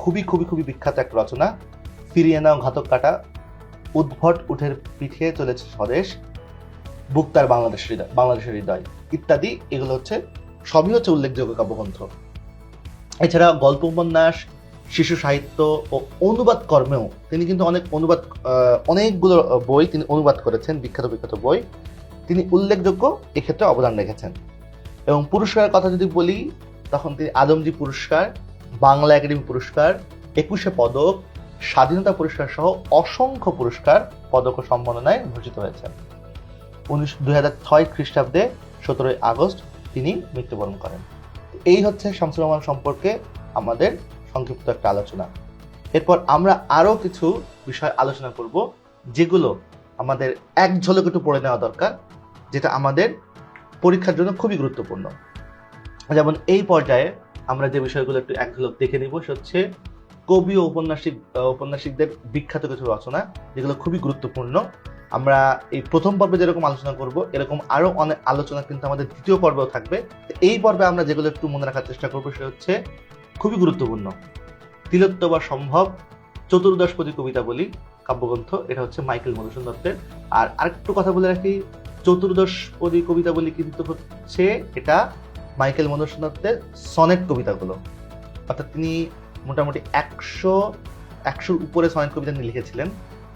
খুবই খুবই খুবই বিখ্যাত একটা রচনা, ফিরিয়ে নাও ঘাতক কাটা, উদ্ভট উঠের পিঠে চলেছে স্বদেশ, বুক তার বাংলাদেশের হৃদয় ইত্যাদি। এগুলো হচ্ছে সবই হচ্ছে উল্লেখযোগ্য কাব্যগ্রন্থ। এছাড়া গল্প উপন্যাস, শিশু সাহিত্য ও অনুবাদ কর্মেও তিনি কিন্তু অনেকগুলো বই তিনি অনুবাদ করেছেন, বিখ্যাত বিখ্যাত বই। তিনি উল্লেখযোগ্য এক্ষেত্রে অবদান রেখেছেন। এবং পুরস্কারের কথা যদি বলি তখন তিনি আদমজী পুরস্কার, বাংলা একাডেমি পুরস্কার, 21শে পদক, স্বাধীনতা পুরস্কার সহ অসংখ্য পুরস্কার, পদক ও সম্মাননায় ভূষিত হয়েছেন। 2006 খ্রিস্টাব্দে 17 আগস্ট তিনি মৃত্যুবরণ করেন। এই হচ্ছে শামসুর রহমান সম্পর্কে আমাদের সংক্ষিপ্ত একটা আলোচনা। এরপর আমরা আরো কিছু বিষয় আলোচনা করব যেগুলো আমাদের এক ঝলক একটু পড়ে নেওয়া দরকার, যেটা আমাদের পরীক্ষার জন্য খুবই গুরুত্বপূর্ণ। যেমন এই পর্যায়ে আমরা যে বিষয়গুলো একটু এক ঝলক দেখে নিব সে হচ্ছে কবি ও ঔপন্যাসিকদের বিখ্যাত কিছু রচনা যেগুলো খুবই গুরুত্বপূর্ণ। আমরা এই প্রথম পর্বে যেরকম আলোচনা করব এরকম আরো অনেক আলোচনা কিন্তু আমাদের দ্বিতীয় পর্বেও থাকবে। এই পর্বে আমরা যেগুলো একটু মনে রাখার চেষ্টা করবো সে হচ্ছে খুবই গুরুত্বপূর্ণ তিলোত্তম বা সম্ভব চতুর্দশপদী কবিতা বলি কাব্যগ্রন্থ, এটা হচ্ছে মাইকেল মধুসূদন দত্তের। আর আরেকটু কথা বলে রাখি, চতুর্দশপদী কবিতা বলি কিন্তু হচ্ছে এটা মাইকেল মধুসূদন দত্তের সনেট কবিতাগুলো, অর্থাৎ তিনি মোটামুটি 100-100 উপরে সনেট কবিতা লিখেছিলেন।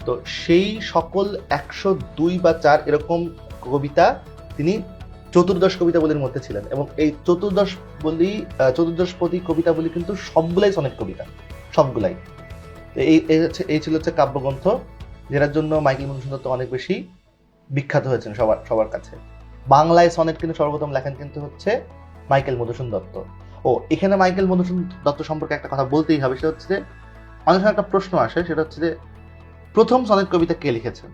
তো সেই সকল 102 বা 4 এরকম কবিতা তিনি চতুর্দশ কবিতাবলীর মধ্যে ছিলেন, এবং এই চতুর্দশপদী কবিতাবলী কিন্তু সবগুলাই সনেট কবিতা, সবগুলাই। এই ছিল হচ্ছে কাব্যগ্রন্থ, যেটার জন্য মাইকেল মধুসূদন দত্ত অনেক বেশি বিখ্যাত হয়েছেন সবার কাছে। বাংলায় সনেট কিন্তু সর্বপ্রথম লেখেন কিন্তু হচ্ছে মাইকেল মধুসূদন দত্ত। ও এখানে মাইকেল মধুসূদন দত্ত সম্পর্কে একটা কথা বলতেই হবে, সেটা হচ্ছে যে অনেক সময় একটা প্রশ্ন আসে, সেটা হচ্ছে যে প্রথম সনেট কবিতা কে লিখেছেন?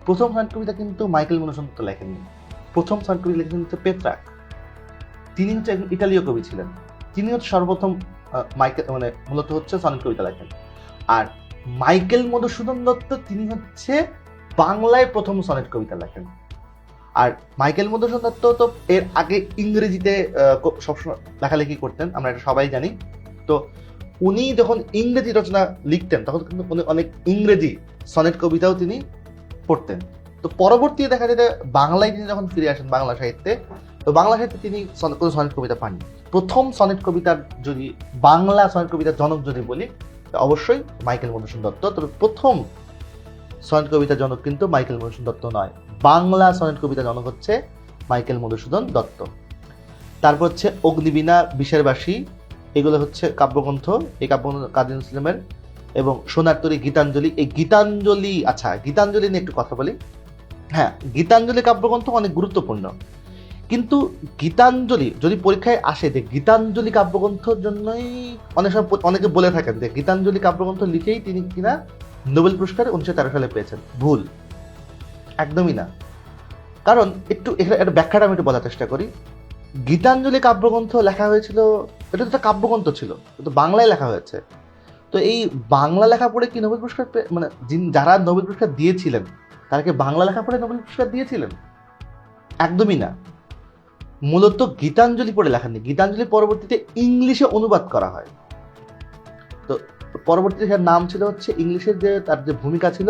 প্রথম সনেট কবিতা কিন্তু মাইকেল মধুসূদন দত্ত লেখেননি। প্রথম সনেট কবিতা লিখেছেন হচ্ছে পেত্রাক। তিনি হচ্ছে একজন ইটালীয় কবি ছিলেন। তিনি হচ্ছে সর্বপ্রথম মূলত হচ্ছে সনেট কবিতা লেখেন। আর মাইকেল মধুসূদন দত্ত তিনি হচ্ছে বাংলায় প্রথম সনেট কবিতা লেখেন। আর মাইকেল মধুসূদন দত্ত তো এর আগে ইংরেজিতে সবসময় লেখালেখি করতেন, আমরা এটা সবাই জানি। তো উনি যখন ইংরেজি রচনা লিখতেন তখন কিন্তু উনি অনেক ইংরেজি সনেট কবিতাও তিনি পড়তেন। তো পরবর্তীতে দেখা যায় যে বাংলায় তিনি যখন ফিরে আসেন বাংলা সাহিত্যে, তো বাংলা সাহিত্যে তিনি কোনো সনেট কবিতা পাননি। প্রথম সনেট কবিতার যদি বাংলা সনেট কবিতার জনক যদি বলি, অবশ্যই মাইকেল মধুসূদন দত্ত। তবে প্রথম সনেট কবিতার জনক কিন্তু মাইকেল মধুসূদন দত্ত নয়, বাংলা সনেট কবিতার জনক হচ্ছে মাইকেল মধুসূদন দত্ত। তারপর হচ্ছে অগ্নিবীণা, বিষের বাসী, এগুলো হচ্ছে কাব্যগ্রন্থ। এই কাব্যগ্রন্থ কাজী নজরুল ইসলামের। এবং সোনার তরী, গীতাঞ্জলি। এই গীতাঞ্জলি, আচ্ছা গীতাঞ্জলি নিয়ে একটু কথা বলি। হ্যাঁ, গীতাঞ্জলি কাব্যগ্রন্থ অনেক গুরুত্বপূর্ণ, কিন্তু গীতাঞ্জলি যদি পরীক্ষায় আসে যে গীতাঞ্জলি কাব্যগ্রন্থের জন্যই অনেক সময় অনেকে বলে থাকেন যে গীতাঞ্জলি কাব্যগ্রন্থ লিখেই তিনি কিনা নোবেল পুরস্কার 1913 সালে পেয়েছেন। ভুল, একদমই না। কারণ একটু এটা ব্যাখ্যাটা আমি একটু বলার চেষ্টা করি। গীতাঞ্জলি কাব্যগ্রন্থ লেখা হয়েছিল, এটা তো একটা কাব্যগ্রন্থ ছিল, কিন্তু বাংলায় লেখা হয়েছে। তো এই বাংলা লেখা পড়ে কি নোবেল পুরস্কার মানে যারা নোবেল পুরস্কার দিয়েছিলেন তারা কি বাংলা লেখা পড়ে নোবেল পুরস্কার দিয়েছিলেন? একদমই না। মূলত গীতাঞ্জলি পড়ে লেখেননি, গীতাঞ্জলি পরবর্তীতে ইংলিশে অনুবাদ করা হয়। তো পরবর্তীতে সেটার নাম ছিল হচ্ছে ইংলিশের যে তার যে ভূমিকা ছিল,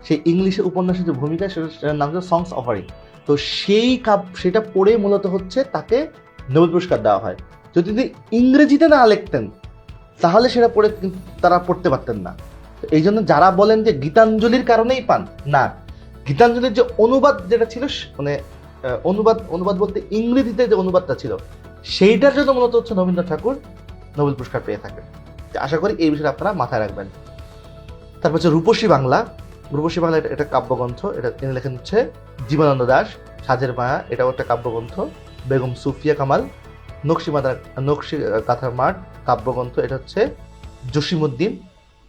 সেই ইংলিশে উপন্যাসের যে ভূমিকা সেটার নাম ছিল সংস অফারিং। তো সেটা পড়ে মূলত হচ্ছে তাকে নোবেল পুরস্কার দেওয়া হয়। যদি তিনি ইংরেজিতে না লিখতেন তাহলে সেটা পড়ে তারা পড়তে পারতেন না। এই জন্য যারা বলেন যে গীতাঞ্জলির কারণেই পান, না, গীতাঞ্জলির যে অনুবাদ যেটা ছিল, মানে অনুবাদ বলতে ইংরেজিতে যে অনুবাদটা ছিল সেইটার জন্য মূলত হচ্ছে রবীন্দ্রনাথ ঠাকুর নোবেল পুরস্কার পেয়ে থাকেন। আশা করি এই বিষয়টা আপনারা মাথায় রাখবেন। তারপর হচ্ছে রূপসী বাংলা। রূপসী বাংলা এটা কাব্যগ্রন্থ, এটা তিনি লেখেন হচ্ছে জীবনানন্দ দাশ। সাজের মায়া, এটাও একটা কাব্যগ্রন্থ। বেগম সুফিয়া কামাল। নকশি কাঁথার মাঠ কাব্যগ্রন্থ, এটা হচ্ছে জসিমউদ্দিন।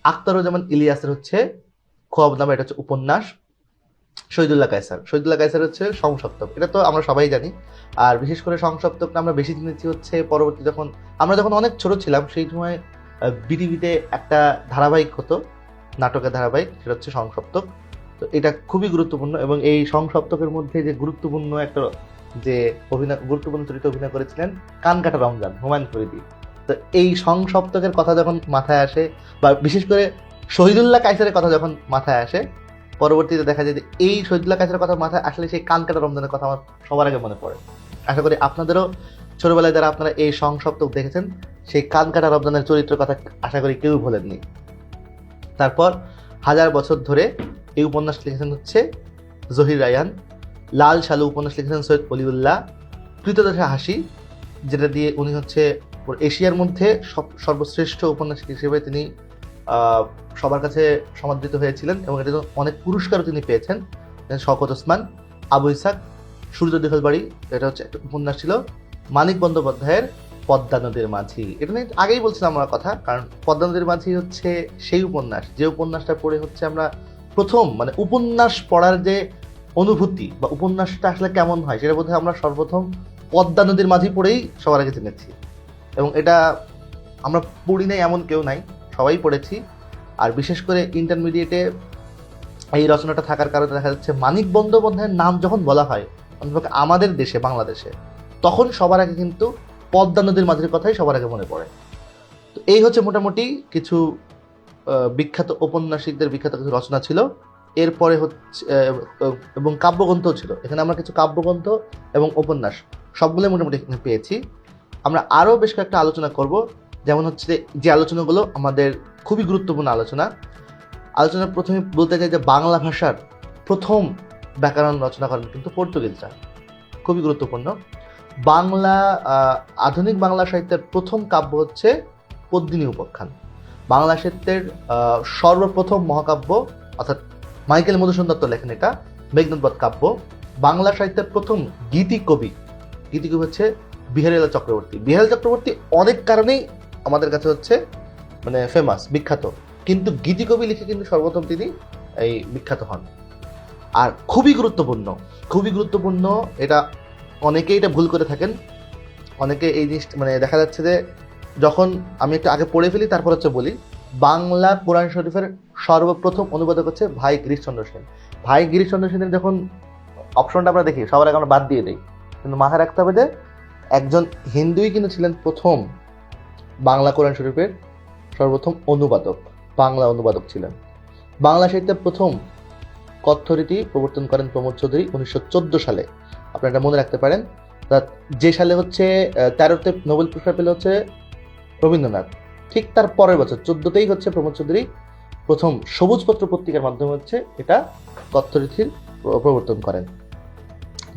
আখতারুজ্জামান ইলিয়াসের হচ্ছে খোয়াবনামা, এটা হচ্ছে উপন্যাস। শহীদুল্লাহ কায়সার হচ্ছে সংসপ্তক, এটা তো আমরা সবাই জানি। আর বিশেষ করে সংসপ্তকটা আমরা বেশি জেনেছি হচ্ছে পরবর্তী আমরা যখন অনেক ছোট ছিলাম সেই সময় বিটিভিতে একটা ধারাবাহিক হতো, নাটকের ধারাবাহিক, সেটা হচ্ছে সংসপ্তক। তো এটা খুবই গুরুত্বপূর্ণ, এবং এই সংসপ্তকের মধ্যে যে গুরুত্বপূর্ণ চরিত্রে অভিনয় করেছিলেন কানকাটা রমজান, হুমায়ুন ফরিদি। তো এই সংসপ্তকের কথা যখন মাথায় আসে, বা বিশেষ করে শহীদুল্লাহ কায়সারের কথা যখন মাথায় আসে, পরবর্তীতে দেখা যায় যে এই শহীদুল্লাহ কায়সারের কথা মাথায় আসলে সেই কানকাটা রমজানের কথা আমার সবার আগে মনে পড়ে। আশা করি আপনাদেরও ছোটবেলায় যারা আপনারা এই সংসপ্তক দেখেছেন, সেই কানকাটা রমজানের চরিত্রের কথা আশা করি কেউ ভোলেননি। তারপর হাজার বছর ধরে এই উপন্যাস লিখেছেন হচ্ছে জহির রায়হান। লাল সালু উপন্যাস লিখেছেন সৈয়দ অলিউল্লাহ। কৃতদশা হাসি, যেটা দিয়ে উনি হচ্ছে এশিয়ার মধ্যে সর্বশ্রেষ্ঠ উপন্যাসিক হিসেবে তিনি সবার কাছে সমাদৃত হয়েছিলেন, এবং এটা অনেক পুরস্কারও তিনি পেয়েছেন। শওকত ওসমান। আবু ইসাক সূর্য দিঘলবাড়ি, এটা হচ্ছে একটা উপন্যাস ছিল। মানিক বন্দ্যোপাধ্যায়ের পদ্মা নদীর মাঝি, এটা নিয়ে আগেই বলছিলাম আমার কথা, কারণ পদ্মা নদীর মাঝি হচ্ছে সেই উপন্যাস যে উপন্যাসটা পড়ে হচ্ছে আমরা প্রথম মানে উপন্যাস পড়ার যে অনুভূতি বা উপন্যাসটা আসলে কেমন হয় সেটা বোধহয় আমরা সর্বপ্রথম পদ্মা নদীর মাঝি পড়েই সবার আগে জেনেছি। এবং এটা আমরা পড়ি নাই এমন কেউ নাই, সবাই পড়েছি। আর বিশেষ করে ইন্টারমিডিয়েটে এই রচনাটা থাকার কারণে দেখা যাচ্ছে মানিক বন্দ্যোপাধ্যায়ের নাম যখন বলা হয় আমাদের দেশে, বাংলাদেশে, তখন সবার আগে কিন্তু পদ্মা নদীর মাঝির কথাই সবার আগে মনে পড়ে। তো এই হচ্ছে মোটামুটি কিছু বিখ্যাত ঔপন্যাসিকদের বিখ্যাত কিছু রচনা ছিল। এরপরে হচ্ছে এবং কাব্যগ্রন্থও ছিল। এখানে আমরা কিছু কাব্যগ্রন্থ এবং উপন্যাস সবগুলোই মোটামুটি এখানে পেয়েছি। আমরা আরও বেশ কয়েকটা আলোচনা করব, যেমন হচ্ছে যে আলোচনাগুলো আমাদের খুবই গুরুত্বপূর্ণ আলোচনা। আলোচনার প্রথমে বলতে চাই যে বাংলা ভাষার প্রথম ব্যাকরণ রচনা করেন কিন্তু পর্তুগিজরা, খুবই গুরুত্বপূর্ণ। বাংলা আধুনিক বাংলা সাহিত্যের প্রথম কাব্য হচ্ছে পদ্মিনী উপাখ্যান। বাংলা সাহিত্যের সর্বপ্রথম মহাকাব্য অর্থাৎ মাইকেল মধুসূদন দত্ত লেখেন এটা মেঘনাদবধ কাব্য। বাংলা সাহিত্যের প্রথম গীতিকবি হচ্ছে বিহারীলাল চক্রবর্তী। বিহারীলাল চক্রবর্তী অনেক কারণেই আমাদের কাছে হচ্ছে মানে ফেমাস, বিখ্যাত, কিন্তু গীতিকবি লিখে কিন্তু সর্বপ্রথম তিনি এই বিখ্যাত হন। আর খুবই গুরুত্বপূর্ণ এটা অনেকেই এটা ভুল করে থাকেন। অনেকে এই জিনিসটা মানে দেখা যাচ্ছে যে যখন আমি একটু আগে পড়ে ফেলি তারপর হচ্ছে বলি, বাংলা কোরআন শরীফের সর্বপ্রথম অনুবাদক হচ্ছে ভাই গিরিশচন্দ্র সেন। ভাই গিরিশচন্দ্র সেনের যখন অপশনটা আমরা দেখি সবার আগে আমরা বাদ দিয়ে দিই, কিন্তু মাথায় রাখতে হবে যে একজন হিন্দুই কিন্তু ছিলেন প্রথম বাংলা কোরআন শরীফের সর্বপ্রথম অনুবাদক, বাংলা অনুবাদক ছিলেন। বাংলা সাহিত্যের প্রথম কথ্যরীতি প্রবর্তন করেন প্রমোদ চৌধুরী 1914 সালে। আপনারা এটা মনে রাখতে পারেন। যে সালে হচ্ছে 13তে নোবেল পুরস্কার পেল হচ্ছে রবীন্দ্রনাথ, ঠিক তার পরের বছর 14তেই হচ্ছে প্রমোদ চৌধুরী প্রথম সবুজপত্র পত্রিকার মাধ্যমে হচ্ছে এটা কথ্যরীতির প্রবর্তন করেন।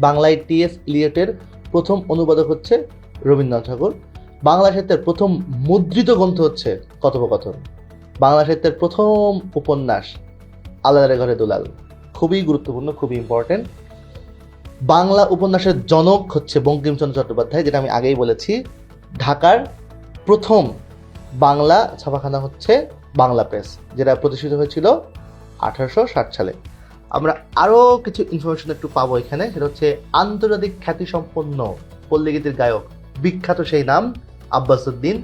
বাংলায় টি.এস. ইলিয়টের প্রথম অনুবাদক হচ্ছে রবীন্দ্রনাথ ঠাকুর। বাংলা সাহিত্যের প্রথম মুদ্রিত গ্রন্থ হচ্ছে কথোপকথন। বাংলা সাহিত্যের প্রথম উপন্যাস আলাদারে ঘরে দুলাল, খুবই গুরুত্বপূর্ণ, খুবই ইম্পর্টেন্ট। বাংলা উপন্যাসের জনক হচ্ছে বঙ্কিমচন্দ্র চট্টোপাধ্যায়, যেটা আমি আগেই বলেছি। ঢাকার প্রথম বাংলা ছাপাখানা হচ্ছে বাংলা প্রেস, যেটা প্রতিষ্ঠিত হয়েছিল 1860 সালে। আমরা আরও কিছু ইনফরমেশন একটু পাবো এখানে, সেটা হচ্ছে আন্তর্জাতিক খ্যাতিসম্পন্ন পল্লীগীতির গায়ক, বিখ্যাত সেই নাম আব্বাস উদ্দিন।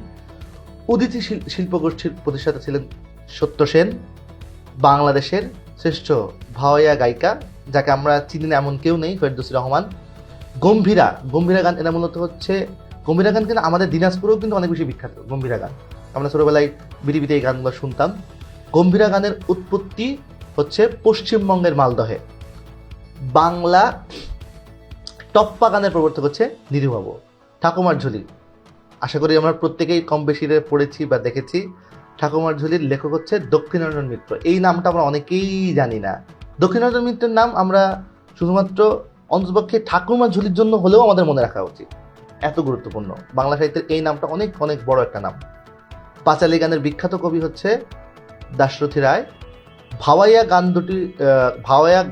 উদীচী শিল্পগোষ্ঠীর প্রতিষ্ঠাতা ছিলেন সত্য সেন। বাংলাদেশের শ্রেষ্ঠ ভাওয়াইয়া গায়িকা, যাকে আমরা চিনি না এমন কেউ নেই, ফেরদৌসী রহমান। গম্ভীরা গান, এটা মূলত হচ্ছে গম্ভীরা গান কিন্তু আমাদের দিনাজপুরেও কিন্তু অনেক বেশি বিখ্যাত। গম্ভীরা গান আমরা ছোটবেলায় বিড়িবিড়ি এই গানগুলো শুনতাম। গম্ভীরা গানের উৎপত্তি হচ্ছে পশ্চিমবঙ্গের মালদহে। বাংলা টপ্পা গানের প্রবর্তক হচ্ছে নিরুবাবু। ঠাকুমার ঝুলি, আশা করি আমরা প্রত্যেকেই কম বেশি পড়েছি বা দেখেছি। ঠাকুমার ঝুলির লেখক হচ্ছে দক্ষিণারঞ্জন মিত্র। এই নামটা আমরা অনেকেই জানি না। দক্ষিণারঞ্জন মিত্রের নাম আমরা শুধুমাত্র অন্ততপক্ষে ঠাকুমার ঝুলির জন্য হলেও আমাদের মনে রাখা উচিত, এত গুরুত্বপূর্ণ। বাংলা সাহিত্যের এই নামটা অনেক অনেক বড় একটা নাম। পাঁচালী গানের বিখ্যাত কবি হচ্ছে দাশরথী রায়। ভাওয়াইয়া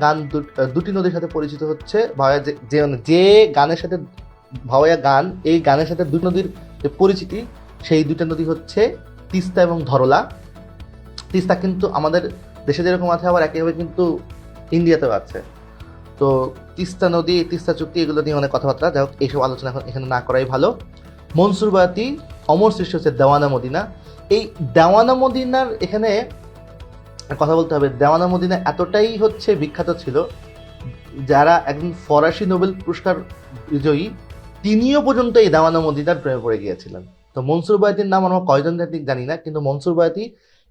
গান দুটি নদীর সাথে পরিচিত হচ্ছে। যে গানের সাথে ভাওয়াইয়া গান, এই গানের সাথে দুটি নদীর যে পরিচিতি, সেই দুটো নদী হচ্ছে তিস্তা এবং ধরলা। তিস্তা কিন্তু আমাদের দেশে যেরকম আছে, আবার একইভাবে কিন্তু ইন্ডিয়াতেও আছে। তো তিস্তা নদী, তিস্তা চুক্তি, এগুলো নিয়ে অনেক কথাবার্তা, যাই হোক এইসব আলোচনা এখন এখানে না করাই ভালো। মনসুর বয়াতি অমর সৃষ্টি হচ্ছে দেওয়ানা মদিনা। এই দেওয়ানা মদিনার এখানে কথা বলতে হবে। দেওয়ানা মদিনা এতটাই হচ্ছে বিখ্যাত ছিল, যারা একজন ফরাসি নোবেল পুরস্কার বিজয়ী, তিনিও পর্যন্ত এই দেওয়ানা মদিনার প্রেমে পড়ে গিয়েছিলেন। তো মনসুর বয়াতির নাম আমরা কয়জন জানি না, কিন্তু মনসুর বয়াতি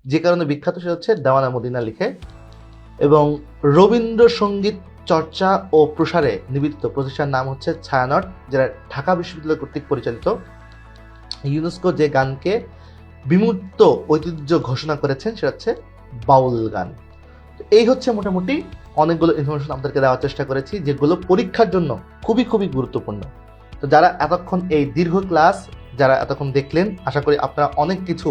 যে কারণে বিখ্যাত সে হচ্ছে দেওয়ানা মদিনা লিখে। এবং রবীন্দ্রসঙ্গীত চর্চা ও প্রসারে নিবেদিত প্রতিষ্ঠানের নাম হচ্ছে ছায়ানট, যেটা ঢাকা বিশ্ববিদ্যালয় কর্তৃক পরিচালিত। ইউনেস্কো যে গানকে বিমূর্ত ঐতিহ্য ঘোষণা করেছেন সেটা হচ্ছে বাউল গান। এই হচ্ছে মোটামুটি অনেকগুলো ইনফরমেশন আপনাদেরকে দেওয়ার চেষ্টা করেছি, যেগুলো পরীক্ষার জন্য খুবই খুবই গুরুত্বপূর্ণ। তো যারা এতক্ষণ এই দীর্ঘ ক্লাস যারা এতক্ষণ দেখলেন, আশা করি আপনারা অনেক কিছু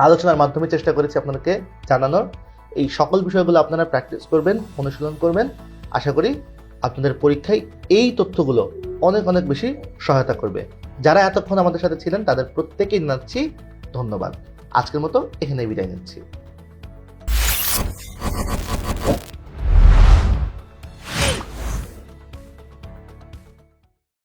আলোচনার মাধ্যমে চেষ্টা করেছি আপনাদেরকে জানানোর। এই সকল বিষয়গুলো আপনারা প্র্যাকটিস করবেন, অনুশীলন করবেন। আশা করি আপনাদের পরীক্ষায় এই তথ্যগুলো অনেক অনেক বেশি সহায়তা করবে। যারা এতক্ষণ আমাদের সাথে ছিলেন তাদের প্রত্যেকেই জানাচ্ছি ধন্যবাদ। আজকের মতো এখানেই বিদায় নিচ্ছি।